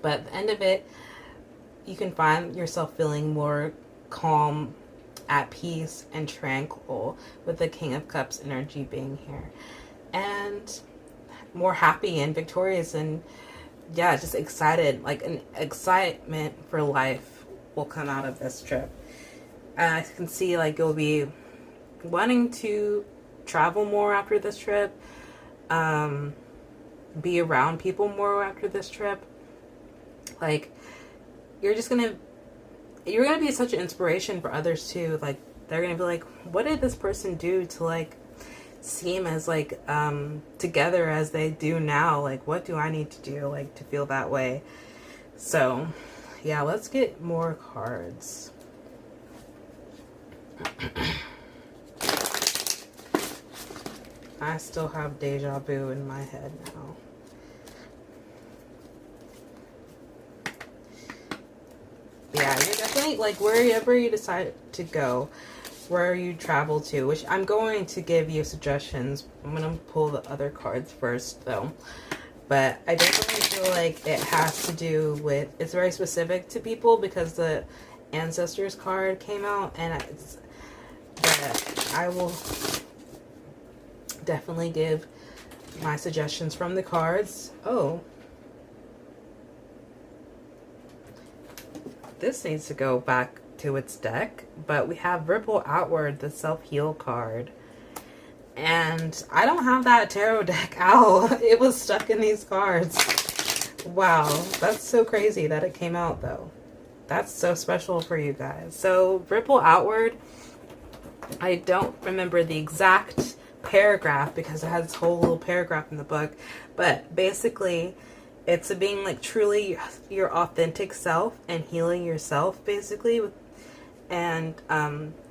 But at the end of it, you can find yourself feeling more calm, at peace, and tranquil with the King of Cups energy being here, and more happy and victorious, and yeah, just excited. Like, an excitement for life will come out of this trip. I can see, like, you'll be wanting to travel more after this trip, be around people more after this trip. Like, you're gonna be such an inspiration for others too. Like, they're gonna be like, what did this person do to, like, seem as, like, together as they do now? Like, what do I need to do, like, to feel that way? So yeah, let's get more cards. I still have deja vu in my head now. Yeah, you're definitely, like, wherever you decide to go, where you travel to, which I'm going to give you suggestions. I'm going to pull the other cards first, though. But I definitely feel like it has to do with, it's very specific to people, because the Ancestors card came out, and but I will definitely give my suggestions from the cards. Oh. This needs to go back to its deck, but we have Ripple Outward, the self-heal card. And I don't have that tarot deck out. It was stuck in these cards. Wow, that's so crazy that it came out though. That's so special for you guys. So Ripple Outward, I don't remember the exact paragraph because it has this whole little paragraph in the book, but basically it's being like truly your authentic self and healing yourself basically. And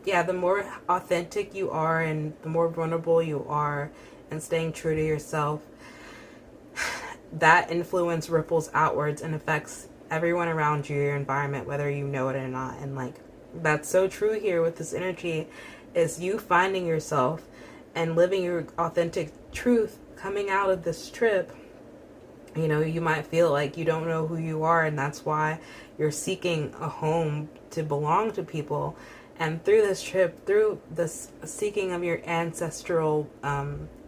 yeah, the more authentic you are and the more vulnerable you are and staying true to yourself, that influence ripples outwards and affects everyone around you, your environment, whether you know it or not. And like, that's so true here with this energy, is you finding yourself and living your authentic truth coming out of this trip. You know, you might feel like you don't know who you are, and that's why you're seeking a home to belong to people. And through this trip, through this seeking of your ancestral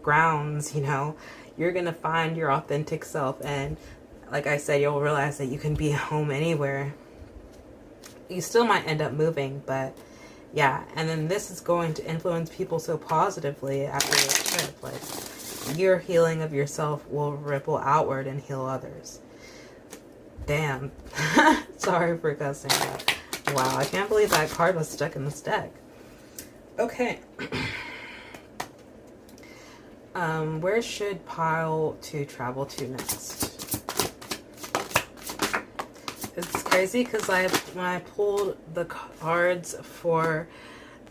grounds, you know, you're going to find your authentic self. And like I said, you'll realize that you can be at home anywhere. You still might end up moving, but yeah. And then this is going to influence people so positively after this trip. Like, your healing of yourself will ripple outward and heal others. Damn. Sorry for cussing. Wow, I can't believe that card was stuck in this deck. Okay. Where should pile 2 travel to next? It's crazy because when I pulled the cards for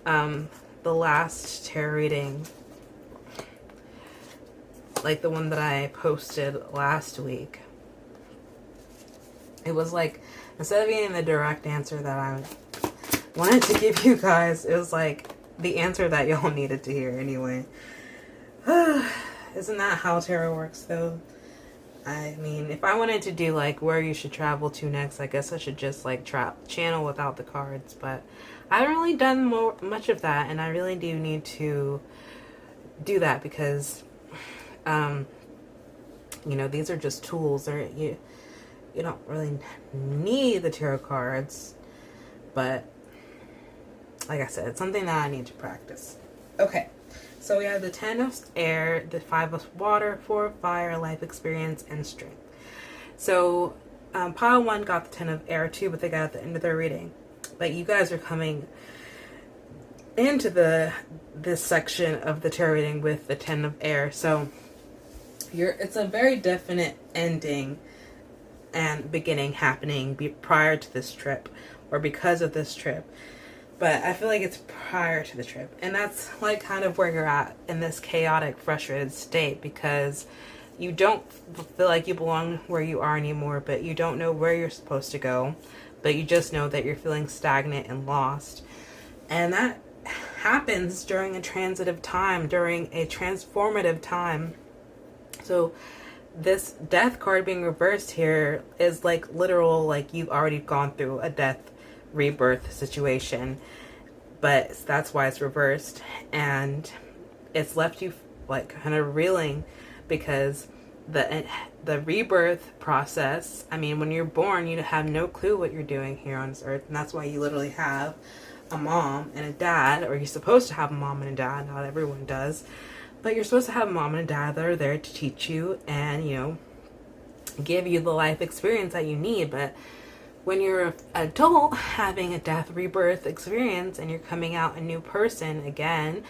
the last tarot reading, like the one that I posted last week, it was like, instead of getting the direct answer that I wanted to give you guys, it was like the answer that y'all needed to hear anyway. Isn't that how tarot works though? I mean, if I wanted to do like where you should travel to next, I guess I should just like channel without the cards, but I haven't really done much of that, and I really do need to do that because you know, these are just tools. You don't really need the tarot cards, but like I said, it's something that I need to practice. Okay, so we have the 10 of air, the 5 of water, 4 of fire, life experience, and strength. So pile 1 got the 10 of air too, but they got at the end of their reading. But you guys are coming into this section of the tarot reading with the 10 of air, so it's a very definite ending and beginning happening prior to this trip or because of this trip. But I feel like it's prior to the trip, and that's like kind of where you're at in this chaotic, frustrated state, because you don't feel like you belong where you are anymore, but you don't know where you're supposed to go, but you just know that you're feeling stagnant and lost. And that happens during a transitive time, during a transformative time. So this death card being reversed here is like literal, like you've already gone through a death rebirth situation, but that's why it's reversed, and it's left you like kind of reeling because the rebirth process, I mean, when you're born, you have no clue what you're doing here on this earth, and that's why you literally have a mom and a dad, or you're supposed to have a mom and a dad. Not everyone does, but you're supposed to have a mom and a dad that are there to teach you and, you know, give you the life experience that you need. But when you're an adult having a death rebirth experience and you're coming out a new person again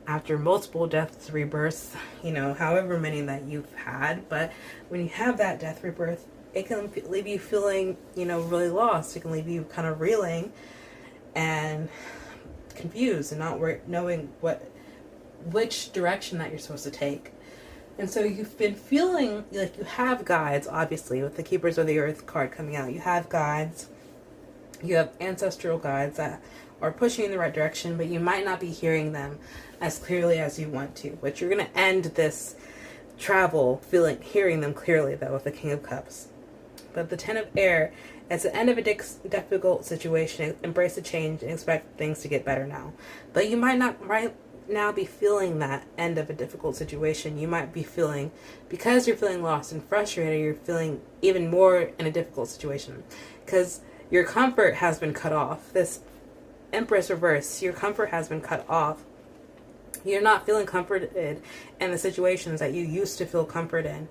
after multiple deaths rebirths, you know, however many that you've had, but when you have that death rebirth, it can leave you feeling, you know, really lost. It can leave you kind of reeling and confused and not knowing which direction that you're supposed to take. And so you've been feeling like you have guides, obviously, with the Keepers of the Earth card coming out. You have guides. You have ancestral guides that are pushing you in the right direction, but you might not be hearing them as clearly as you want to. But you're going to end this travel hearing them clearly, though, with the King of Cups. But the 10 of Air, it's the end of a difficult situation. Embrace the change and expect things to get better now. But you might not right now be feeling that end of a difficult situation. You might be feeling, because you're feeling lost and frustrated, you're feeling even more in a difficult situation because your comfort has been cut off. This Empress reverse. Your comfort has been cut off. You're not feeling comforted in the situations that you used to feel comfort in.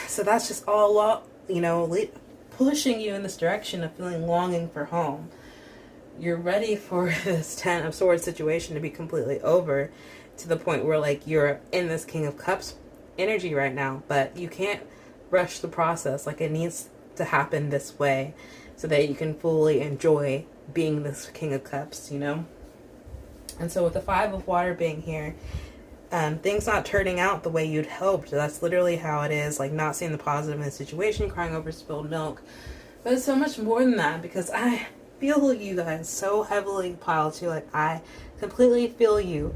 So that's just all, pushing you in this direction of feeling longing for home. You're ready for this Ten of Swords situation to be completely over, to the point where like you're in this King of Cups energy right now, but you can't rush the process. Like, it needs to happen this way so that you can fully enjoy being this King of Cups, And so with the Five of Water being here, things not turning out the way you'd hoped. That's literally how it is. Like, not seeing the positive in the situation, crying over spilled milk. But it's so much more than that, because I feel you guys so heavily, pile two. Like, I completely feel you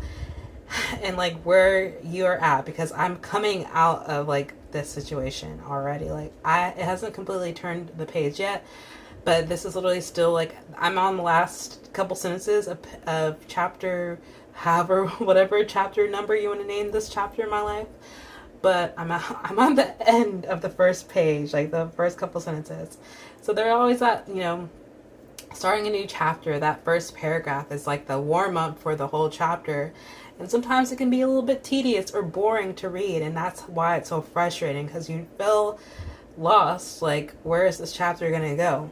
and like where you're at, because I'm coming out of like this situation already. Like, it hasn't completely turned the page yet, but this is literally still like, I'm on the last couple sentences of chapter, however, whatever chapter number you want to name this chapter in my life. But I'm on the end of the first page, like the first couple sentences. So they're always at, starting a new chapter, that first paragraph is like the warm up for the whole chapter. And sometimes it can be a little bit tedious or boring to read. And that's why it's so frustrating, because you feel lost. Like, where is this chapter going to go?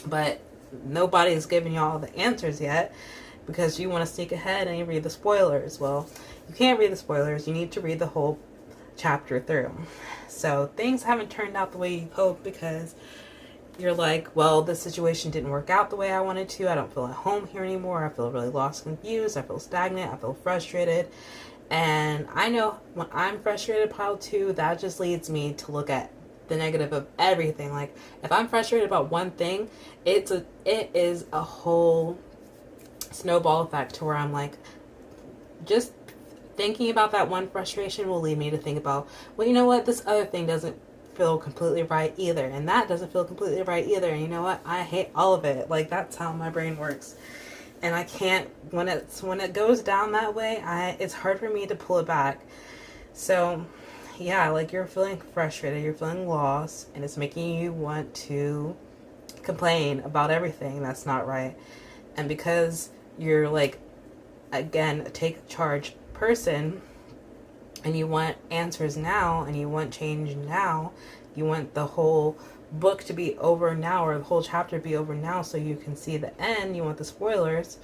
But nobody's giving you all the answers yet, because you want to sneak ahead and you read the spoilers. Well, you can't read the spoilers. You need to read the whole chapter through. So things haven't turned out the way you hoped, because you're like, well, this situation didn't work out the way I wanted to. I don't feel at home here anymore. I feel really lost, confused. I feel stagnant. I feel frustrated. And I know when I'm frustrated, pile two, that just leads me to look at the negative of everything. Like, if I'm frustrated about one thing, it is a whole snowball effect to where I'm like, just thinking about that one frustration will lead me to think about, well, you know what, this other thing doesn't feel completely right either, and that doesn't feel completely right either, and you know what, I hate all of it. Like, that's how my brain works, and I can't, when it goes down that way, it's hard for me to pull it back. So yeah, like, you're feeling frustrated, you're feeling lost, and it's making you want to complain about everything that's not right. And because you're like, again, a take charge person, and you want answers now, and you want change now, you want the whole book to be over now, or the whole chapter to be over now, so you can see the end. You want the spoilers,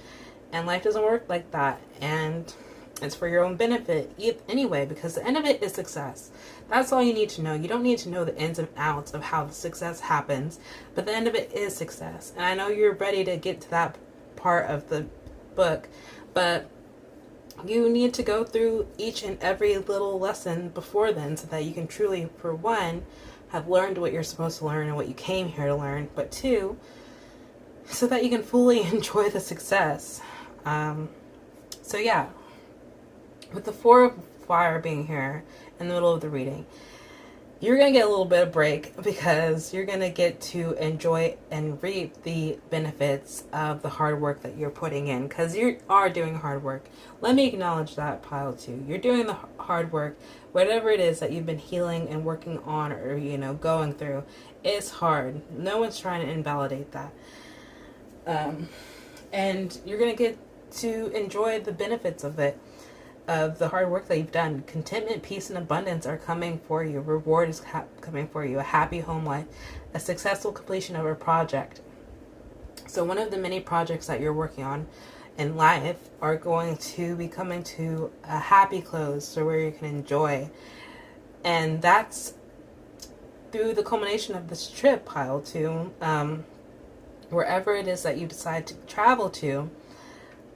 and life doesn't work like that, and it's for your own benefit anyway, because the end of it is success. That's all you need to know. You don't need to know the ins and outs of how the success happens, but the end of it is success. And I know you're ready to get to that part of the book, but you need to go through each and every little lesson before then, so that you can truly, for one, have learned what you're supposed to learn and what you came here to learn, but two, so that you can fully enjoy the success. So yeah, with the Four of Fire being here in the middle of the reading, you're going to get a little bit of break, because you're going to get to enjoy and reap the benefits of the hard work that you're putting in, because you are doing hard work. Let me acknowledge that, pile two. You're doing the hard work. Whatever it is that you've been healing and working on, or, going through, it's hard. No one's trying to invalidate that. And you're going to get to enjoy the benefits of it, of the hard work that you've done. Contentment, peace, and abundance are coming for you. Reward is coming for you. A happy home life. A successful completion of a project. So one of the many projects that you're working on in life are going to be coming to a happy close, so where you can enjoy. And that's through the culmination of this trip, pile two. Wherever it is that you decide to travel to,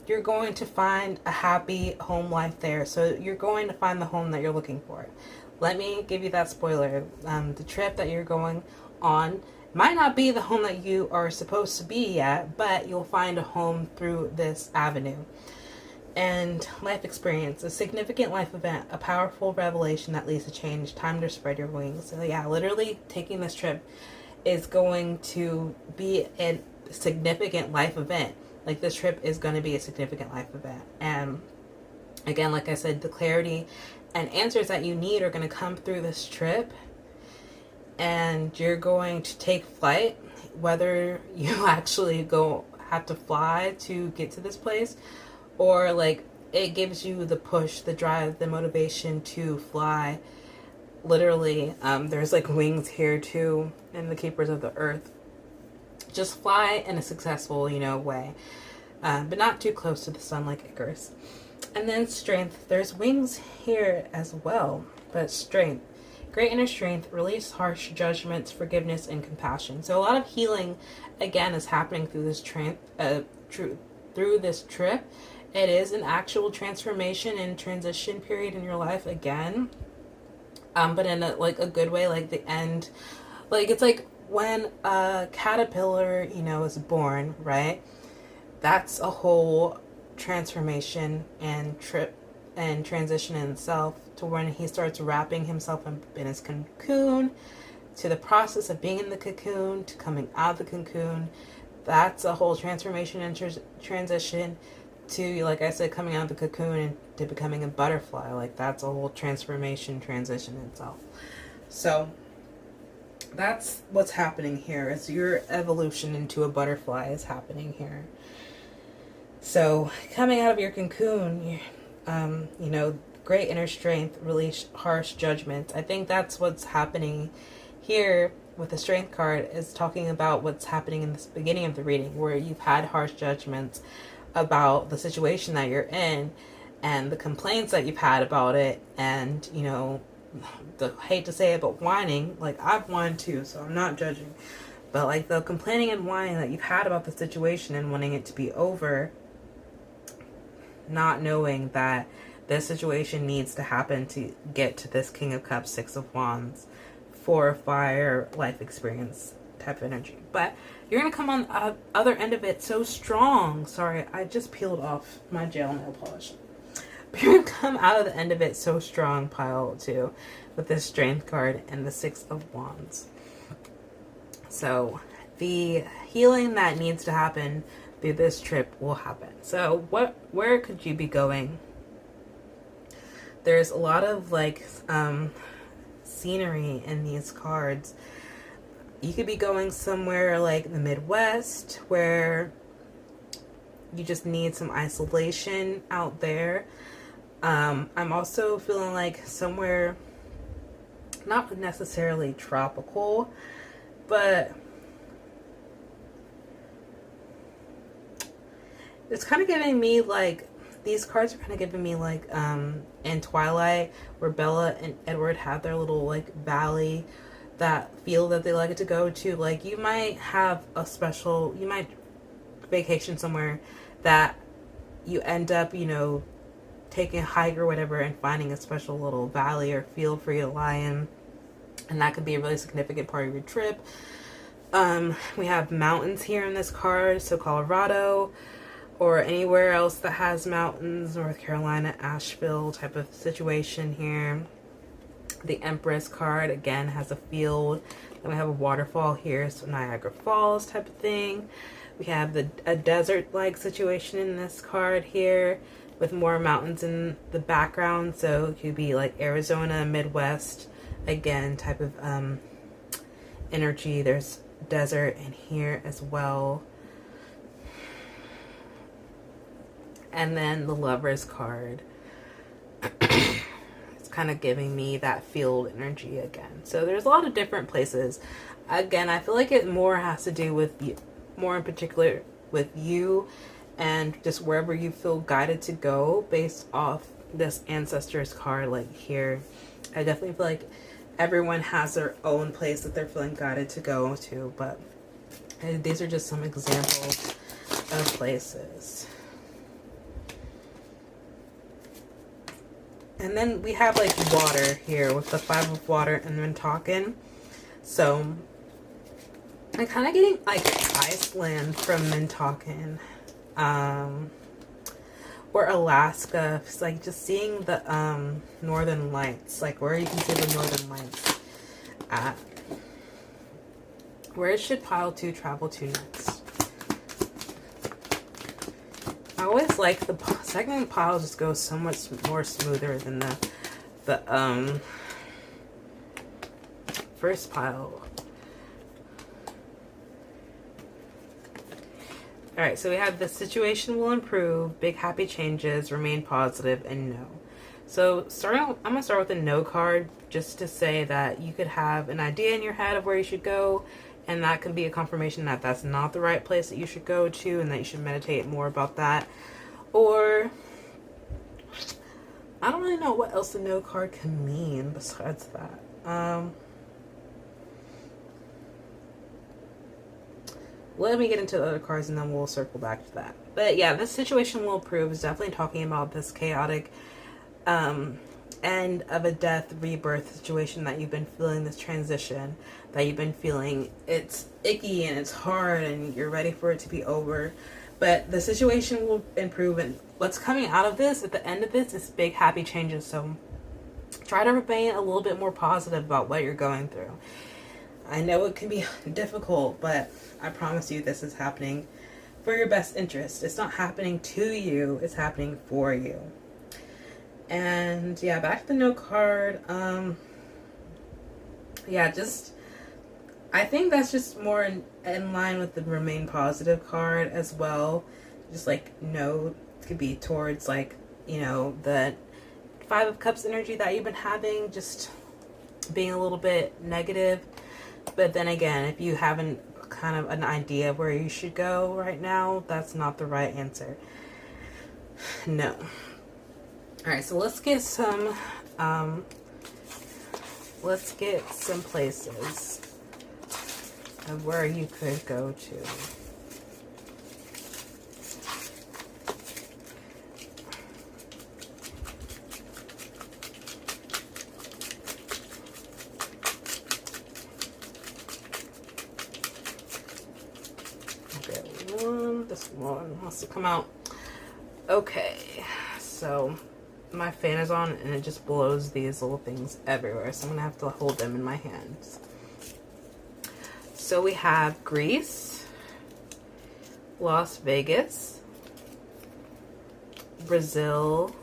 you're going to find a happy home life there. So you're going to find the home that you're looking for. Let me give you that spoiler. The trip that you're going on might not be the home that you are supposed to be at, but you'll find a home through this avenue. And life experience, a significant life event, a powerful revelation that leads to change, time to spread your wings. So yeah, literally taking this trip is going to be a significant life event. Like, this trip is going to be a significant life event. And again, like I said, the clarity and answers that you need are going to come through this trip. And you're going to take flight, whether you actually go have to fly to get to this place, or like it gives you the push, the drive, the motivation to fly. Literally, there's like wings here too in the Keepers of the Earth. Just fly in a successful, way, but not too close to the sun like Icarus. And then strength, there's wings here as well, but strength. Great inner strength, release harsh judgments, forgiveness, and compassion. So a lot of healing, again, is happening through this through this trip. It is an actual transformation and transition period in your life again, but in a good way. Like the end, like it's like when a caterpillar, is born, right? That's a whole transformation and transition in itself, to when he starts wrapping himself in his cocoon, to the process of being in the cocoon, to coming out of the cocoon. That's a whole transformation and transition to, like I said, coming out of the cocoon and to becoming a butterfly. Like that's a whole transformation, transition itself. So that's what's happening here, is your evolution into a butterfly is happening here. So coming out of your cocoon, great inner strength, release harsh judgment. I think that's what's happening here with the strength card, is talking about what's happening in the beginning of the reading, where you've had harsh judgments about the situation that you're in and the complaints that you've had about it, and hate to say it, but whining. Like I've whined too, so I'm not judging, but like the complaining and whining that you've had about the situation and wanting it to be over, not knowing that this situation needs to happen to get to this King of Cups, Six of Wands, for fire life experience type of energy. But you're going to come on the other end of it so strong. Sorry, I just peeled off my gel nail polish. But you're going to come out of the end of it so strong, pile two, with this Strength card and the Six of Wands. So the healing that needs to happen through this trip will happen. So where could you be going? There's a lot of scenery in these cards. You could be going somewhere like the Midwest, where you just need some isolation out there. I'm also feeling like somewhere not necessarily tropical, but it's kind of giving me like, these cards are kind of giving me like in Twilight, where Bella and Edward have their little like valley, that field that they like to go to. Like you might have you might vacation somewhere that you end up, taking a hike or whatever and finding a special little valley or field for you to lie in. And that could be a really significant part of your trip. We have mountains here in this card, so Colorado, or anywhere else that has mountains, North Carolina, Asheville type of situation here. The Empress card, again, has a field. Then we have a waterfall here, so Niagara Falls type of thing. We have a desert-like situation in this card here, with more mountains in the background. So it could be like Arizona, Midwest, again, type of energy. There's desert in here as well. And then the Lover's card. It's kind of giving me that field energy again. So there's a lot of different places. Again, I feel like it more has to do with you, more in particular with you, and just wherever you feel guided to go based off this Ancestors card. Like here, I definitely feel like everyone has their own place that they're feeling guided to go to, but these are just some examples of places. And then we have like water here with the Five of Water and Mintalkin. So I'm kind of getting like Iceland from Mintalkin, or Alaska. It's like just seeing the northern lights, like where you can see the northern lights at. Where should pile 2 travel to next? I always like the second pile just goes so much more smoother than the first pile. All right, so we have the situation will improve, big happy changes, remain positive, and no. So I'm going to start with the no card, just to say that you could have an idea in your head of where you should go, and that can be a confirmation that that's not the right place that you should go to, and that you should meditate more about that. Or I don't really know what else the no card can mean besides that. Let me get into the other cards and then we'll circle back to that. But yeah, this situation will improve is definitely talking about this chaotic end of a death rebirth situation that you've been feeling, this transition that you've been feeling. It's icky and it's hard and you're ready for it to be over. But the situation will improve, and what's coming out of this at the end of this is big happy changes. So try to remain a little bit more positive about what you're going through. I know it can be difficult, but I promise you this is happening for your best interest. It's not happening to you, it's happening for you. And yeah, back to the no card. I think that's just more in line with the remain positive card as well. Just like no could be towards like, the Five of Cups energy that you've been having, just being a little bit negative. But then again, if you haven't kind of an idea of where you should go right now, that's not the right answer. No. Alright, so let's get some places of where you could go to. This one has to come out. Okay, so my fan is on and it just blows these little things everywhere, so I'm gonna have to hold them in my hands. So we have Greece, Las Vegas, Brazil,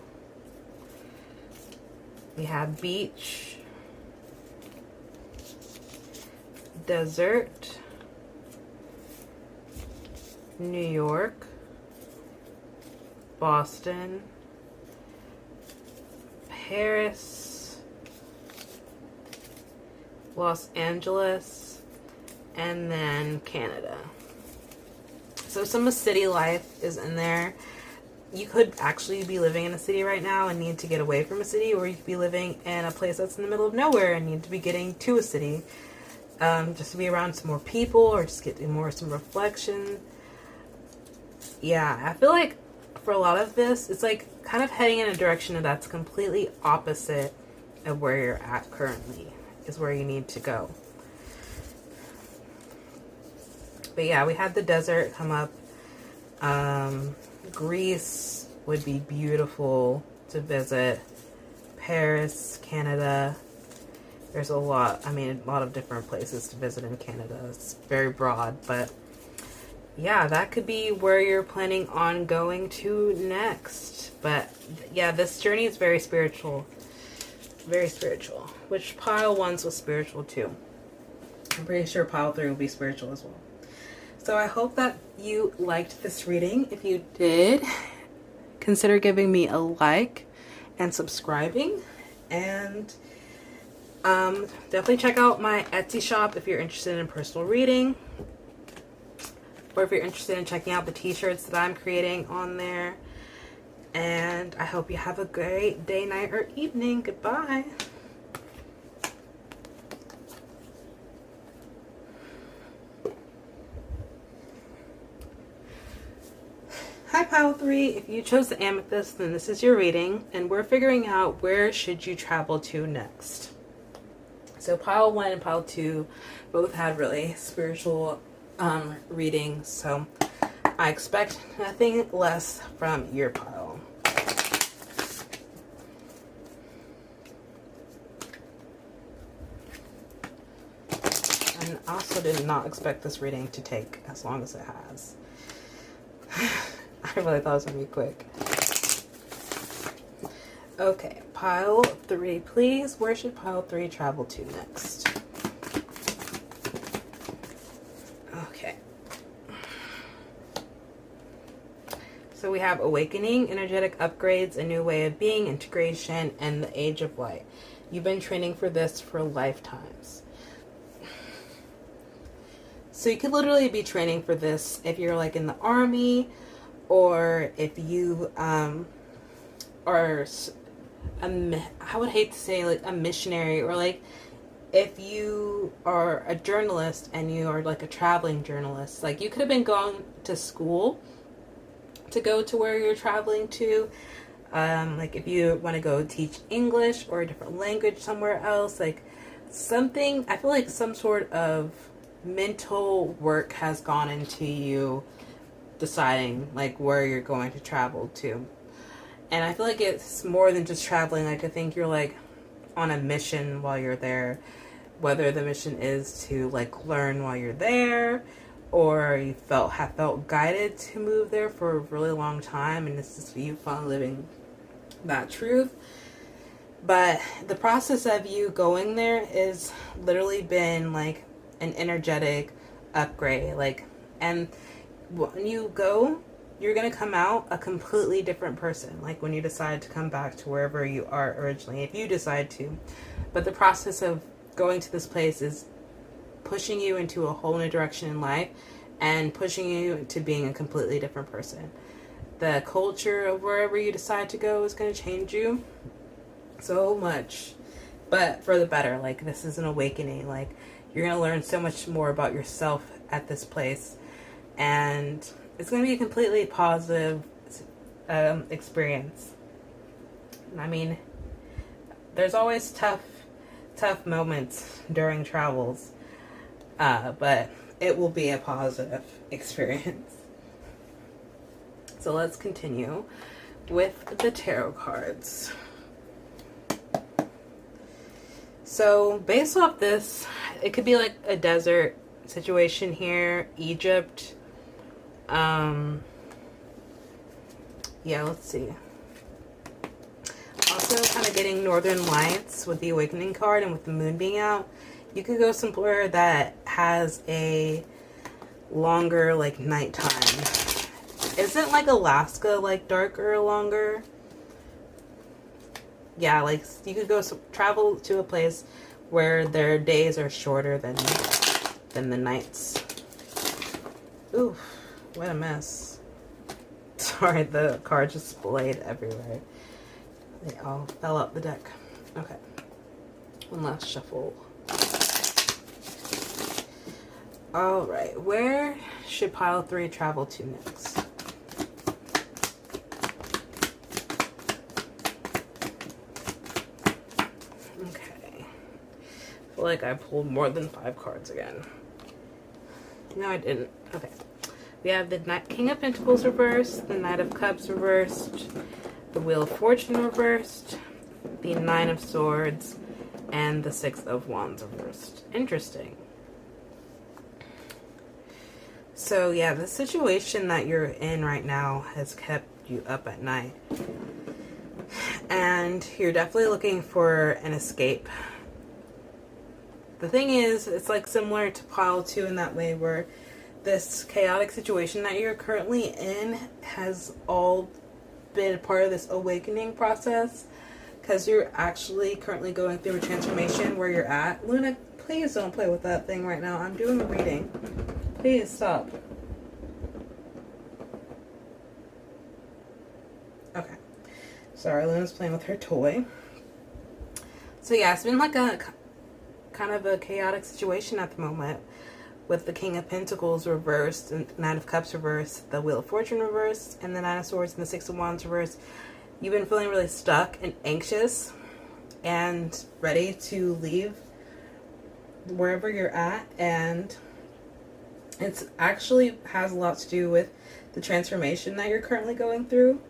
we have beach, desert, New York, Boston, Paris, Los Angeles, and then Canada. So some of city life is in there. You could actually be living in a city right now and need to get away from a city, or you could be living in a place that's in the middle of nowhere and need to be getting to a city, just to be around some more people or just get some reflection. Yeah, I feel like for a lot of this, it's like kind of heading in a direction that's completely opposite of where you're at currently is where you need to go. But yeah, we had the desert come up. Greece would be beautiful to visit. Paris, Canada. There's a lot of different places to visit in Canada. It's very broad, but yeah, that could be where you're planning on going to next. But yeah, this journey is very spiritual. Very spiritual. Which pile 1's was spiritual too. I'm pretty sure pile 3 will be spiritual as well. So I hope that you liked this reading. If you did, consider giving me a like and subscribing. And definitely check out my Etsy shop if you're interested in personal reading. Or if you're interested in checking out the t-shirts that I'm creating on there. And I hope you have a great day, night, or evening. Goodbye. Hi Pile 3, if you chose the amethyst, then this is your reading, and we're figuring out where should you travel to next. So Pile 1 and Pile 2 both had really spiritual reading, so I expect nothing less from your pile. And I also did not expect this reading to take as long as it has. I really thought it was going to be quick. Okay, Pile 3, please. Where should Pile 3 travel to next? Okay. So we have awakening, energetic upgrades, a new way of being, integration, and the age of light. You've been training for this for lifetimes. So you could literally be training for this if you're like in the army, or if you are, I would hate to say like a missionary, or like if you are a journalist and you are like a traveling journalist. Like you could have been going to school to go to where you're traveling to. Like if you want to go teach English or a different language somewhere else, like something, I feel like some sort of mental work has gone into you deciding like where you're going to travel to. And I feel like it's more than just traveling. Like I think you're like on a mission while you're there, whether the mission is to like learn while you're there, or you have felt guided to move there for a really long time, and this is you finally living that truth. But the process of you going there is literally been like an energetic upgrade. Like, and when you go, you're going to come out a completely different person. Like when you decide to come back to wherever you are originally, if you decide to. But the process of going to this place is pushing you into a whole new direction in life and pushing you to being a completely different person. The culture of wherever you decide to go is going to change you so much, but for the better. Like this is an awakening. Like you're going to learn so much more about yourself at this place, and it's going to be a completely positive experience. I mean, there's always tough moments during travels, but it will be a positive experience. So let's continue with the tarot cards. So based off this, it could be like a desert situation here, Egypt. Yeah, let's see. Also kind of getting Northern Lights with the Awakening card and with the moon being out. You could go somewhere that has a longer like nighttime. Isn't like Alaska like darker or longer? Yeah, like you could go travel to a place where their days are shorter than the nights. Oof, what a mess. Sorry, the cards just splayed everywhere. They all fell out the deck. Okay. One last shuffle. Alright, where should pile 3 travel to next? Okay. I feel like I pulled more than 5 cards again. No, I didn't. Okay. We have the King of Pentacles reversed, the Knight of Cups reversed, the Wheel of Fortune reversed, the Nine of Swords, and the Six of Wands reversed. Interesting. So yeah, the situation that you're in right now has kept you up at night. And you're definitely looking for an escape. The thing is, it's like similar to pile 2 in that way, where this chaotic situation that you're currently in has all been a part of this awakening process, because you're actually currently going through a transformation where you're at. Luna, please don't play with that thing right now. I'm doing a reading. Please stop. Okay. Sorry, Luna's playing with her toy. So yeah, it's been like a kind of a chaotic situation at the moment, with the King of Pentacles reversed, and Knight of Cups reversed, the Wheel of Fortune reversed, and the Nine of Swords and the Six of Wands reversed. You've been feeling really stuck and anxious and ready to leave wherever you're at, and it's actually has a lot to do with the transformation that you're currently going through.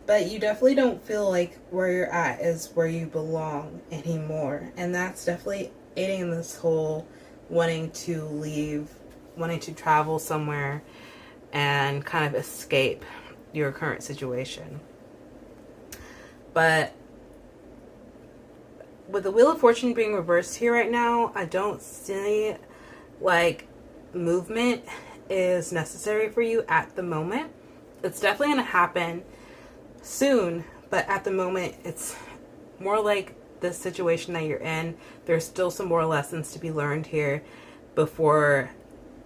But you definitely don't feel like where you're at is where you belong anymore. And that's definitely aiding in this whole wanting to leave, wanting to travel somewhere and kind of escape your current situation. But with the Wheel of Fortune being reversed here right now, I don't see like movement is necessary for you at the moment. it's definitely going to happen soon, but at the moment it's more like this situation that you're in. There's still some more lessons to be learned here before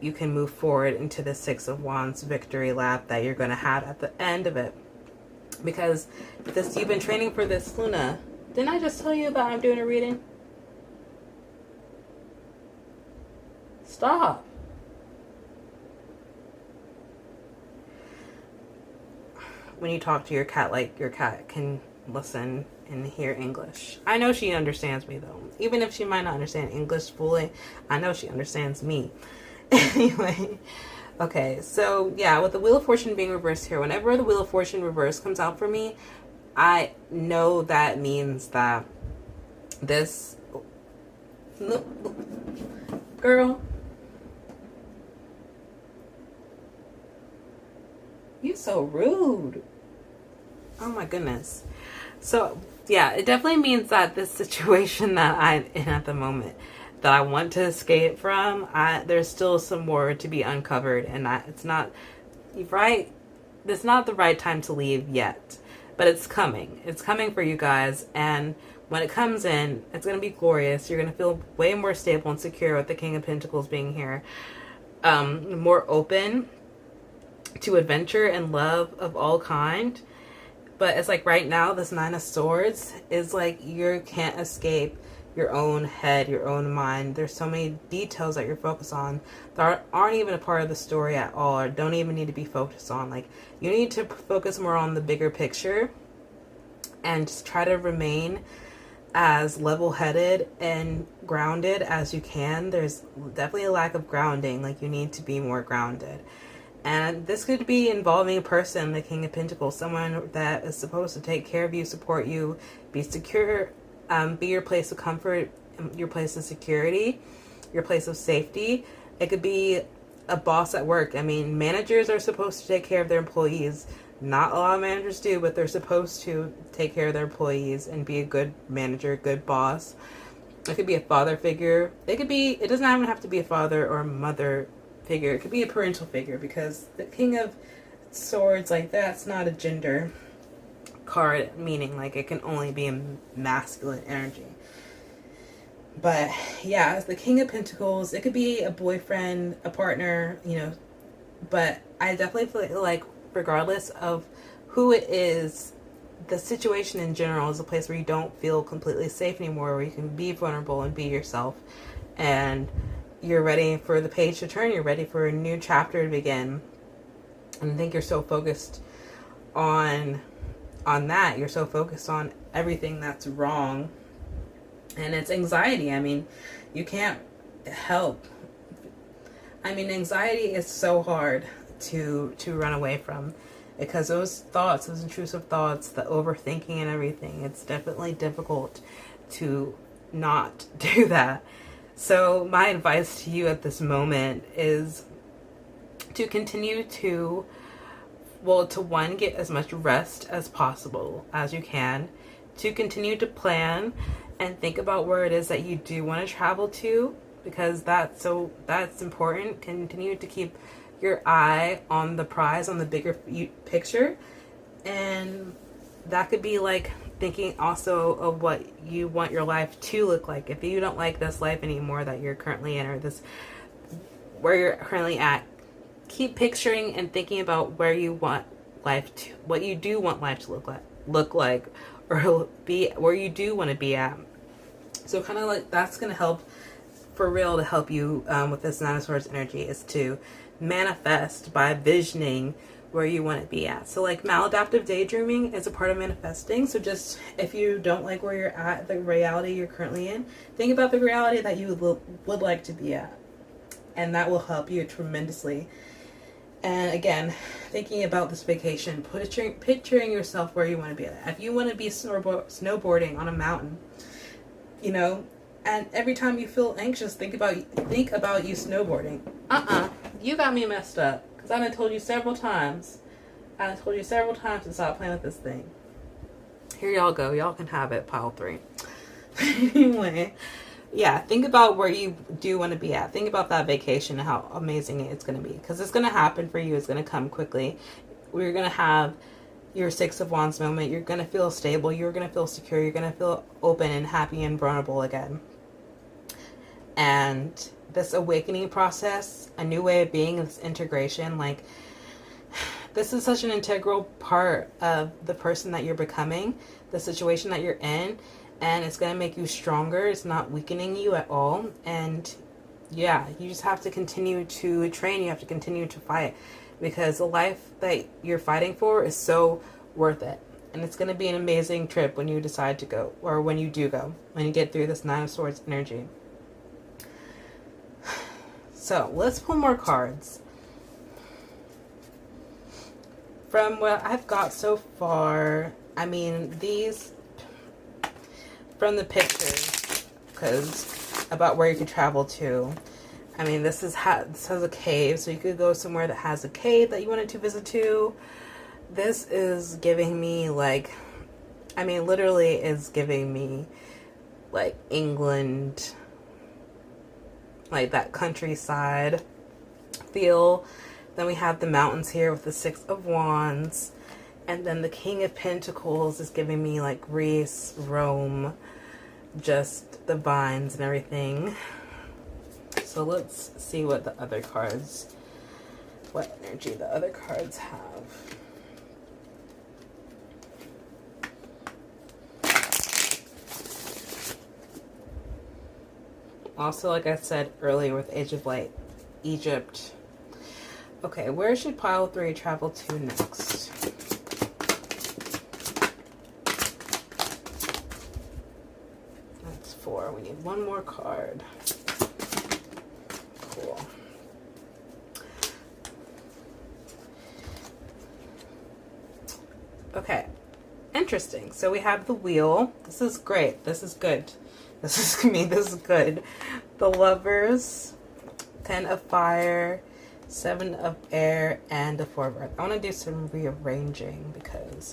you can move forward into the Six of Wands victory lap that you're going to have at the end of it. Because this, you've been training for this Luna. Didn't I just tell you that I'm doing a reading? Stop. When you talk to your cat, like your cat can listen and hear English. I know she understands me though. Even if she might not understand English fully, I know she understands me. Anyway, okay, so yeah, with the Wheel of Fortune being reversed here, whenever the Wheel of Fortune reverse comes out for me, I know that means that this... Girl, you're so rude. Oh my goodness. So yeah, it definitely means that this situation that I'm in at the moment, that I want to escape from, there's still some more to be uncovered, and it's not right. It's not the right time to leave yet, but it's coming. It's coming for you guys, and when it comes in, it's going to be glorious. You're going to feel way more stable and secure with the King of Pentacles being here, more open to adventure and love of all kind. But it's like right now, this Nine of Swords is like you can't escape your own head, your own mind. There's so many details that you're focused on that aren't even a part of the story at all, or don't even need to be focused on. Like, you need to focus more on the bigger picture and just try to remain as level-headed and grounded as you can. There's definitely a lack of grounding. Like, you need to be more grounded. And this could be involving a person, the King of Pentacles, someone that is supposed to take care of you, support you, be secure, be your place of comfort, your place of security, your place of safety. It could be a boss at work. I mean, managers are supposed to take care of their employees. Not a lot of managers do, but they're supposed to take care of their employees and be a good manager, good boss. It could be a father figure. It doesn't even have to be a father or a mother figure. It could be a parental figure, because the King of Swords, like, that's not a gender card, meaning like it can only be a masculine energy. But yeah, as the King of Pentacles, it could be a boyfriend, a partner, you know. But I definitely feel like regardless of who it is, the situation in general is a place where you don't feel completely safe anymore, where you can be vulnerable and be yourself, and you're ready for the page to turn. You're ready for a new chapter to begin. And I think you're so focused on that. You're so focused on everything that's wrong. And it's anxiety. I mean, you can't help. I mean, anxiety is so hard to run away from, because those thoughts, those intrusive thoughts, the overthinking and everything, it's definitely difficult to not do that. So my advice to you at this moment is to continue to, one, get as much rest as possible as you can, to continue to plan and think about where it is that you do want to travel to, because that's important. Continue to keep your eye on the prize, on the bigger picture, and that could be like thinking also of what you want your life to look like. If you don't like this life anymore that you're currently in, or this where you're currently at, keep picturing and thinking about where you want life to, what you do want life to look like, or be where you do want to be at. So kind of like that's going to help for real, to help you with this Nine of Swords energy, is to manifest by visioning where you want to be at. So like maladaptive daydreaming is a part of manifesting. So just, if you don't like where you're at, the reality you're currently in, think about the reality that you would like to be at, and that will help you tremendously. And again, thinking about this vacation, picturing yourself where you want to be at. If you want to be snowboarding on a mountain, you know, and every time you feel anxious, think about you snowboarding. You got me messed up. Because I've told you several times. I've told you several times to stop playing with this thing. Here y'all go. Y'all can have it, pile 3. Anyway, yeah, think about where you do want to be at. Think about that vacation and how amazing it's going to be. Because it's going to happen for you. It's going to come quickly. We're going to have your Six of Wands moment. You're going to feel stable. You're going to feel secure. You're going to feel open and happy and vulnerable again. And this awakening process, a new way of being, this integration, like, this is such an integral part of the person that you're becoming, the situation that you're in, and it's going to make you stronger. It's not weakening you at all. And yeah, you just have to continue to train. You have to continue to fight, because the life that you're fighting for is so worth it. And it's going to be an amazing trip when you decide to go, or when you do go, when you get through this Nine of Swords energy. So let's pull more cards. From what I've got so far, I mean, these, from the pictures, because about where you could travel to, I mean, this has a cave, so you could go somewhere that has a cave that you wanted to visit to. This is giving me, like, I mean, literally is giving me, like, England, like that countryside feel. Then we have the mountains here with the Six of Wands. And then the King of Pentacles is giving me like Greece, Rome, just the vines and everything. So let's see what the other cards, what energy the other cards have. Also, like I said earlier with Age of Light, Egypt. Okay, where should pile 3 travel to next? That's 4. We need one more card. Cool. Okay, interesting. So we have the Wheel. This is great. This is good. This is me. This is good. The Lovers, 10 of Fire, 7 of Air, and the 4 of Earth. I want to do some rearranging because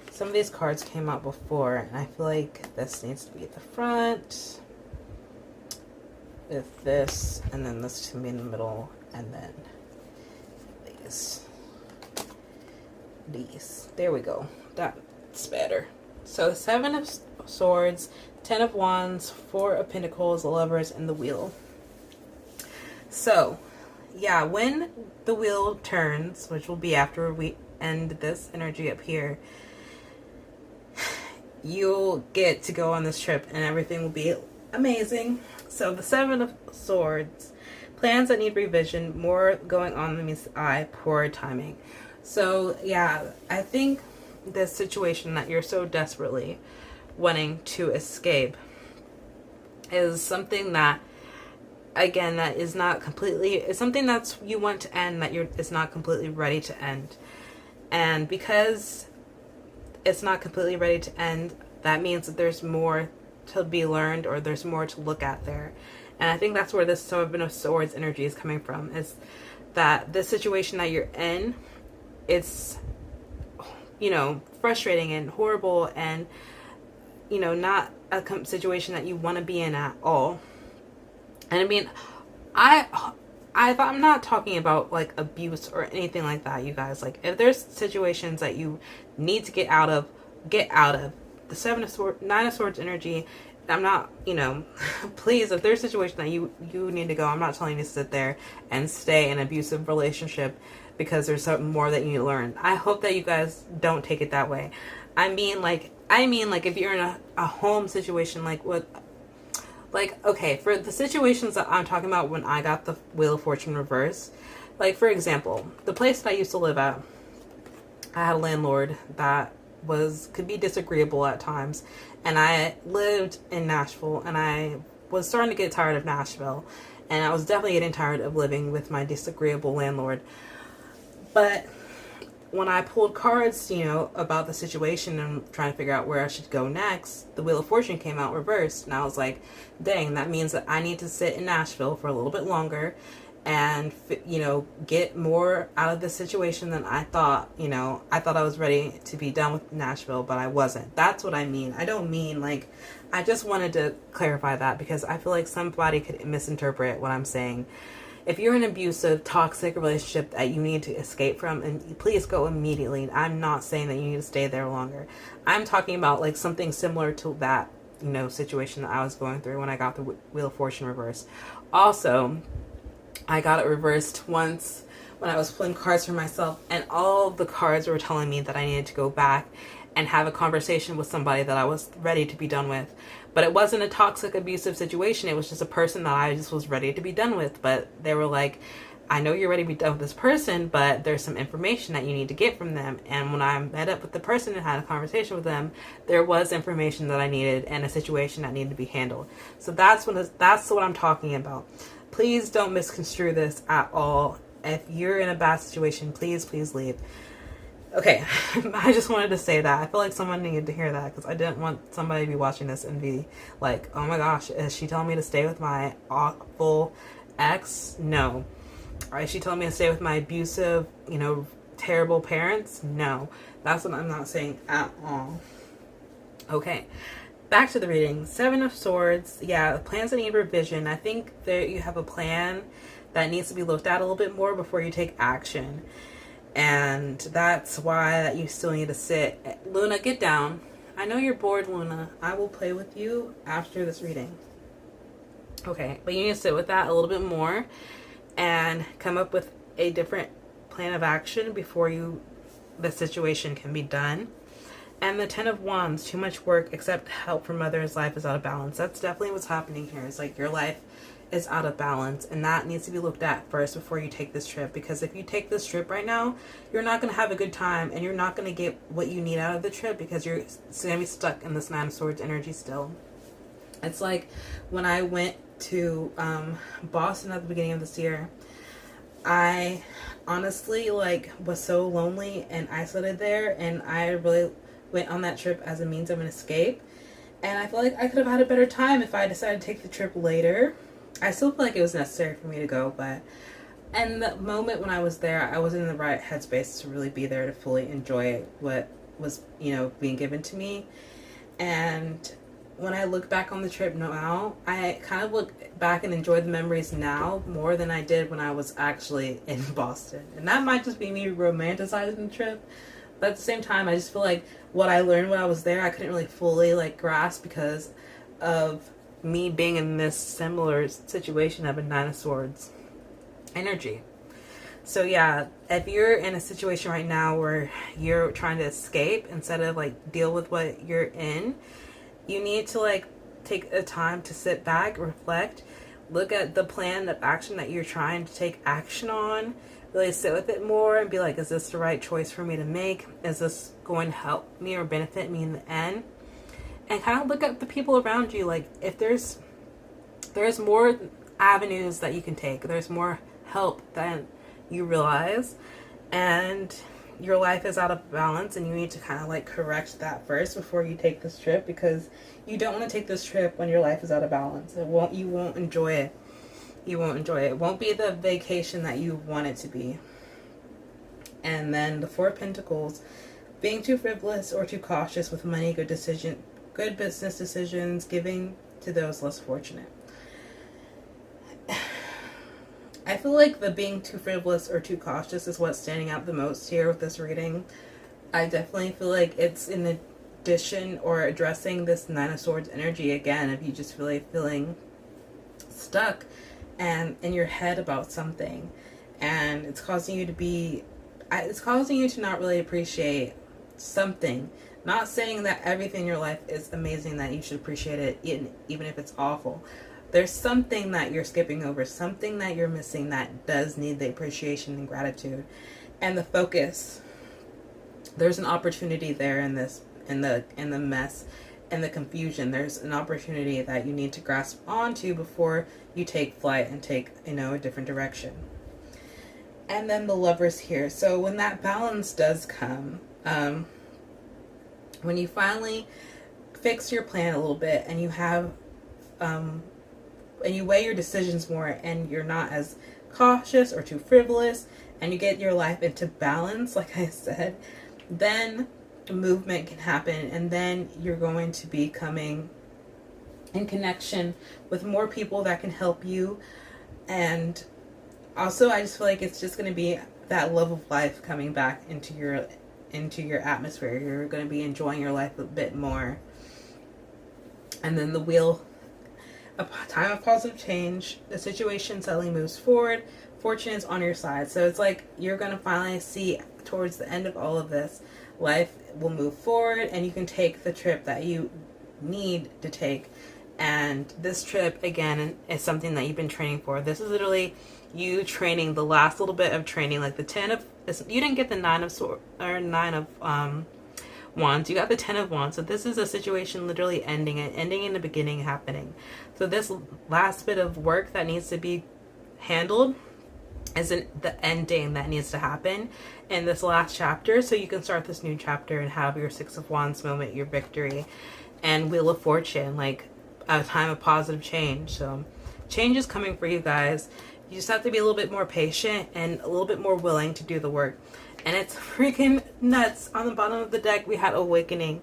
some of these cards came out before, and I feel like this needs to be at the front with this, and then this can be in the middle, and then these. There we go. That's better. So 7 of Swords, 10 of Wands, 4 of Pentacles, the Lovers, and the Wheel. So yeah, when the wheel turns, which will be after we end this energy up here, you'll get to go on this trip and everything will be amazing. So the 7 of Swords, plans that need revision, more going on than meets the eye, poor timing. So yeah, I think this situation that you're so desperately wanting to escape is something that, again, that is not completely, it's something that's you want to end, that it's not completely ready to end. And because it's not completely ready to end, that means that there's more to be learned, or there's more to look at there. And I think that's where this 7 of Swords energy is coming from, is that this situation that you're in, it's, you know, frustrating and horrible, and, you know, not a situation that you want to be in at all. And I mean, I'm not talking about like abuse or anything like that, you guys. Like, if there's situations that you need to get out of, get out of. The 7 of Swords, 9 of Swords energy, I'm not, you know, please, if there's a situation that you need to go, I'm not telling you to sit there and stay in an abusive relationship because there's something more that you need to learn. I hope that you guys don't take it that way. I mean, like if you're in a home situation, like what, like, okay, for the situations that I'm talking about when I got the Wheel of Fortune reverse, like, for example, the place that I used to live at, I had a landlord that could be disagreeable at times, and I lived in Nashville, and I was starting to get tired of Nashville, and I was definitely getting tired of living with my disagreeable landlord. But when I pulled cards, you know, about the situation and trying to figure out where I should go next, the Wheel of Fortune came out reversed, and I was like, dang, that means that I need to sit in Nashville for a little bit longer and, you know, get more out of the situation than I thought. You know, I thought I was ready to be done with Nashville, but I wasn't. That's what I mean. I don't mean, like, I just wanted to clarify that because I feel like somebody could misinterpret what I'm saying. if you're in an abusive, toxic relationship that you need to escape from, and please go immediately. I'm not saying that you need to stay there longer. I'm talking about like something similar to that, you know, situation that I was going through when I got the Wheel of Fortune reversed. Also, I got it reversed once when I was pulling cards for myself, and all the cards were telling me that I needed to go back and have a conversation with somebody that I was ready to be done with. But it wasn't a toxic, abusive situation. It was just a person that I just was ready to be done with. But they were like, I know you're ready to be done with this person, but there's some information that you need to get from them. And when I met up with the person and had a conversation with them, there was information that I needed and a situation that needed to be handled. So that's what I'm talking about. Please don't misconstrue this at all. If you're in a bad situation, please leave. Okay, I just wanted to say that. I feel like someone needed to hear that because I didn't want somebody to be watching this and be like, oh my gosh, is she telling me to stay with my awful ex? No. Is she telling me to stay with my abusive, you know, terrible parents? No. That's what I'm not saying at all. Okay, back to the reading. Seven of Swords. Yeah, plans that need revision. I think that you have a plan that needs to be looked at a little bit more before you take action. And that's why that you still need to sit. Luna, get down. I know you're bored, Luna. I will play with you after this reading. Okay, but you need to sit with that a little bit more and come up with a different plan of action before the situation can be done. And the 10 of Wands, too much work, accept help from others, life is out of balance. That's definitely what's happening here. It's like your life is out of balance, and that needs to be looked at first before you take this trip, because if you take this trip right now, you're not going to have a good time and you're not going to get what you need out of the trip because you're going to be stuck in this 9 of Swords energy still. It's like when I went to Boston at the beginning of this year, I honestly like was so lonely and isolated there, and I really went on that trip as a means of an escape, and I feel like I could have had a better time if I decided to take the trip later. I still feel like it was necessary for me to go, but in the moment when I was there, I wasn't in the right headspace to really be there to fully enjoy what was, you know, being given to me. And when I look back on the trip now, I kind of look back and enjoy the memories now more than I did when I was actually in Boston. And that might just be me romanticizing the trip, but at the same time, I just feel like what I learned when I was there, I couldn't really fully like grasp because of me being in this similar situation of a 9 of Swords energy. So yeah, if you're in a situation right now where you're trying to escape instead of like deal with what you're in, you need to like take a time to sit back, reflect, look at the plan of action that you're trying to take action on, really sit with it more and be like, is this the right choice for me to make? Is this going to help me or benefit me in the end? And kind of look at the people around you. Like if there's more avenues that you can take, there's more help than you realize, and your life is out of balance, and you need to kind of like correct that first before you take this trip, because you don't want to take this trip when your life is out of balance. You won't enjoy it. You won't enjoy it. It won't be the vacation that you want it to be. And then the 4 of Pentacles, being too frivolous or too cautious with money, good business decisions, giving to those less fortunate. I feel like the being too frivolous or too cautious is what's standing out the most here with this reading. I definitely feel like it's in addition or addressing this 9 of Swords energy again, if you just really feeling stuck and in your head about something, and it's causing you to not really appreciate something. Not saying that everything in your life is amazing, that you should appreciate it even if it's awful. There's something that you're skipping over, something that you're missing that does need the appreciation and gratitude and the focus. There's an opportunity there in the mess and the confusion. There's an opportunity that you need to grasp onto before you take flight and take, a different direction. And then the Lovers here. So when that balance does come, when you finally fix your plan a little bit and you have and you weigh your decisions more and you're not as cautious or too frivolous and you get your life into balance, like I said, then movement can happen, and then you're going to be coming in connection with more people that can help you and Also, I just feel like it's just going to be that love of life coming back into your atmosphere. You're going to be enjoying your life a bit more. And then the wheel, a time of positive change. The situation suddenly moves forward. Fortune is on your side. So it's like you're going to finally see towards the end of all of this, life will move forward and you can take the trip that you need to take. And this trip, again, is something that you've been training for. This is literally you training the last little bit of training, like the 10 of, you didn't get the 9 of wands, you got the 10 of wands. So this is a situation literally ending in the beginning happening. So this last bit of work that needs to be handled isn't the ending that needs to happen in this last chapter, so you can start this new chapter and have your 6 of wands moment, your victory, and wheel of fortune, like a time of positive change. So change is coming for you guys. You just have to be a little bit more patient and a little bit more willing to do the work. And it's freaking nuts. On the bottom of the deck, we had awakening.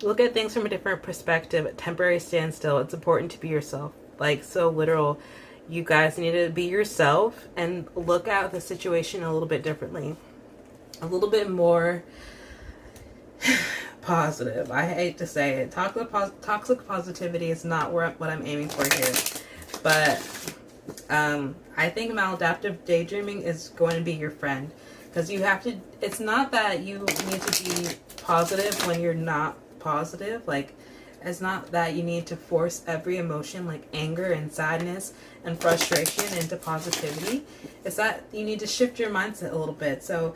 Look at things from a different perspective. Temporary standstill. It's important to be yourself. Like, so literal. You guys need to be yourself and look at the situation a little bit differently. A little bit more positive. I hate to say it. Toxic positivity is not what I'm aiming for here. But I think maladaptive daydreaming is going to be your friend. Because you have to, it's not that you need to be positive when you're not positive. Like, it's not that you need to force every emotion like anger and sadness and frustration into positivity. It's that you need to shift your mindset a little bit. So,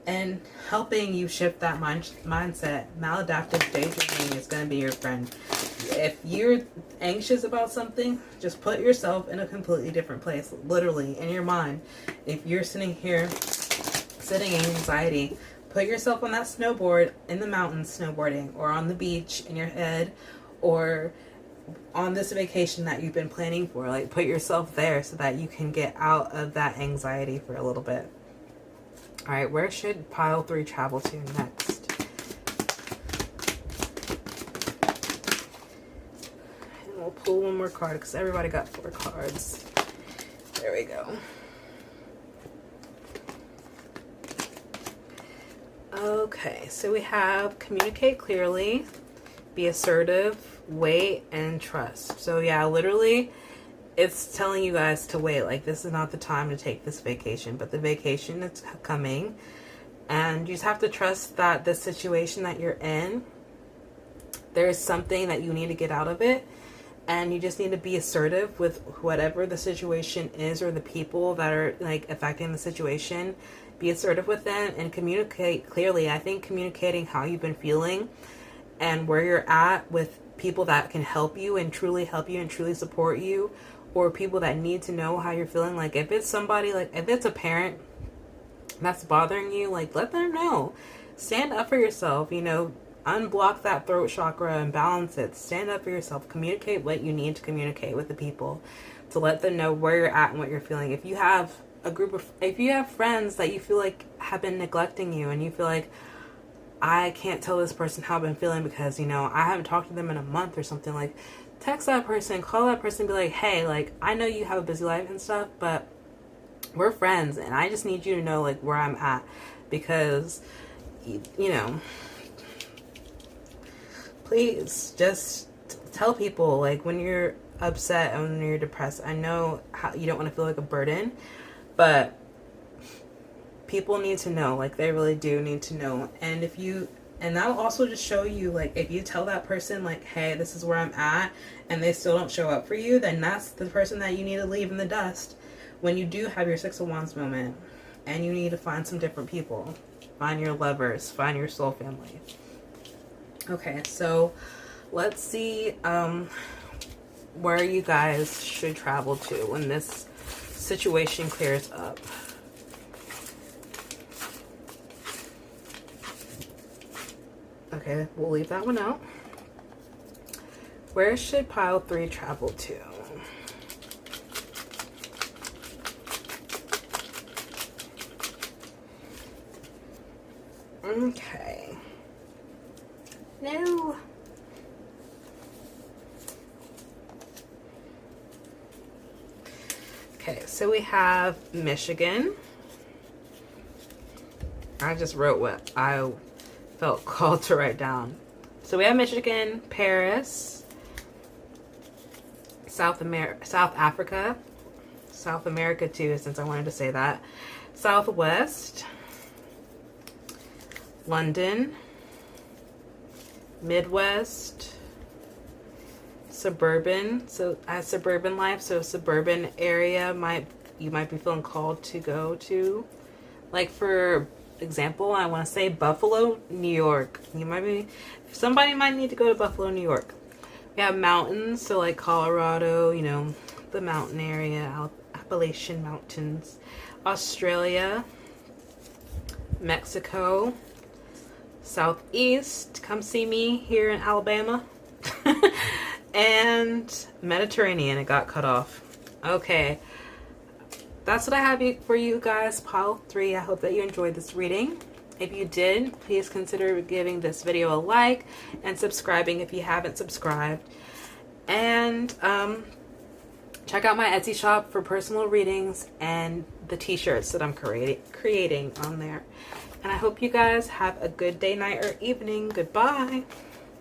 and helping you shift that mindset, maladaptive daydreaming is going to be your friend. If you're anxious about something, just put yourself in a completely different place, literally, in your mind. If you're sitting here, sitting in anxiety, put yourself on that snowboard in the mountains snowboarding, or on the beach in your head, or on this vacation that you've been planning for. Like, put yourself there so that you can get out of that anxiety for a little bit. All right, where should pile 3 travel to next? And we'll pull one more card because everybody got 4 cards. There we go. Okay, so we have communicate clearly, be assertive, wait, and trust. So yeah, literally, it's telling you guys to wait. Like, this is not the time to take this vacation, but the vacation is coming. And you just have to trust that the situation that you're in, there's something that you need to get out of it. And you just need to be assertive with whatever the situation is, or the people that are like affecting the situation. Be assertive with them and communicate clearly. I think communicating how you've been feeling and where you're at with people that can help you and truly support you, or people that need to know how you're feeling. Like, if it's somebody, like if it's a parent that's bothering you, like, let them know. Stand up for yourself, you know, unblock that throat chakra and balance it. Stand up for yourself. Communicate what you need to communicate with the people to let them know where you're at and what you're feeling. If you have if you have friends that you feel like have been neglecting you, and you feel like, I can't tell this person how I've been feeling because, you know, I haven't talked to them in a month or something, like, text that person, call that person, be like, hey, like, I know you have a busy life and stuff, but we're friends and I just need you to know, like, where I'm at. Because, you know, please just tell people, like, when you're upset and when you're depressed. I know how you don't want to feel like a burden, but people need to know. Like, they really do need to know. And if you, and that'll also just show you, like, if you tell that person, like, hey, this is where I'm at, and they still don't show up for you, then that's the person that you need to leave in the dust when you do have your 6 of Wands moment. And you need to find some different people. Find your lovers. Find your soul family. Okay, so let's see where you guys should travel to when this situation clears up. Okay, we'll leave that one out. Where should pile 3 travel to? Okay. No. Okay, so we have Michigan. I just wrote what I felt called to write down. So we have Michigan, Paris, South Africa, South America too, since I wanted to say that, Southwest, London, Midwest, suburban. So as suburban life, so suburban area you might be feeling called to go to. Like for example, I want to say Buffalo, New York. Somebody might need to go to Buffalo, New York. We have mountains, so like Colorado, you know, the mountain area, Appalachian Mountains, Australia, Mexico, Southeast, come see me here in Alabama, and Mediterranean. It got cut off. Okay, that's what I have for you guys, pile 3. I hope that you enjoyed this reading. If you did, please consider giving this video a like and subscribing if you haven't subscribed. And check out my Etsy shop for personal readings and the t-shirts that I'm creating on there. And I hope you guys have a good day, night, or evening. Goodbye.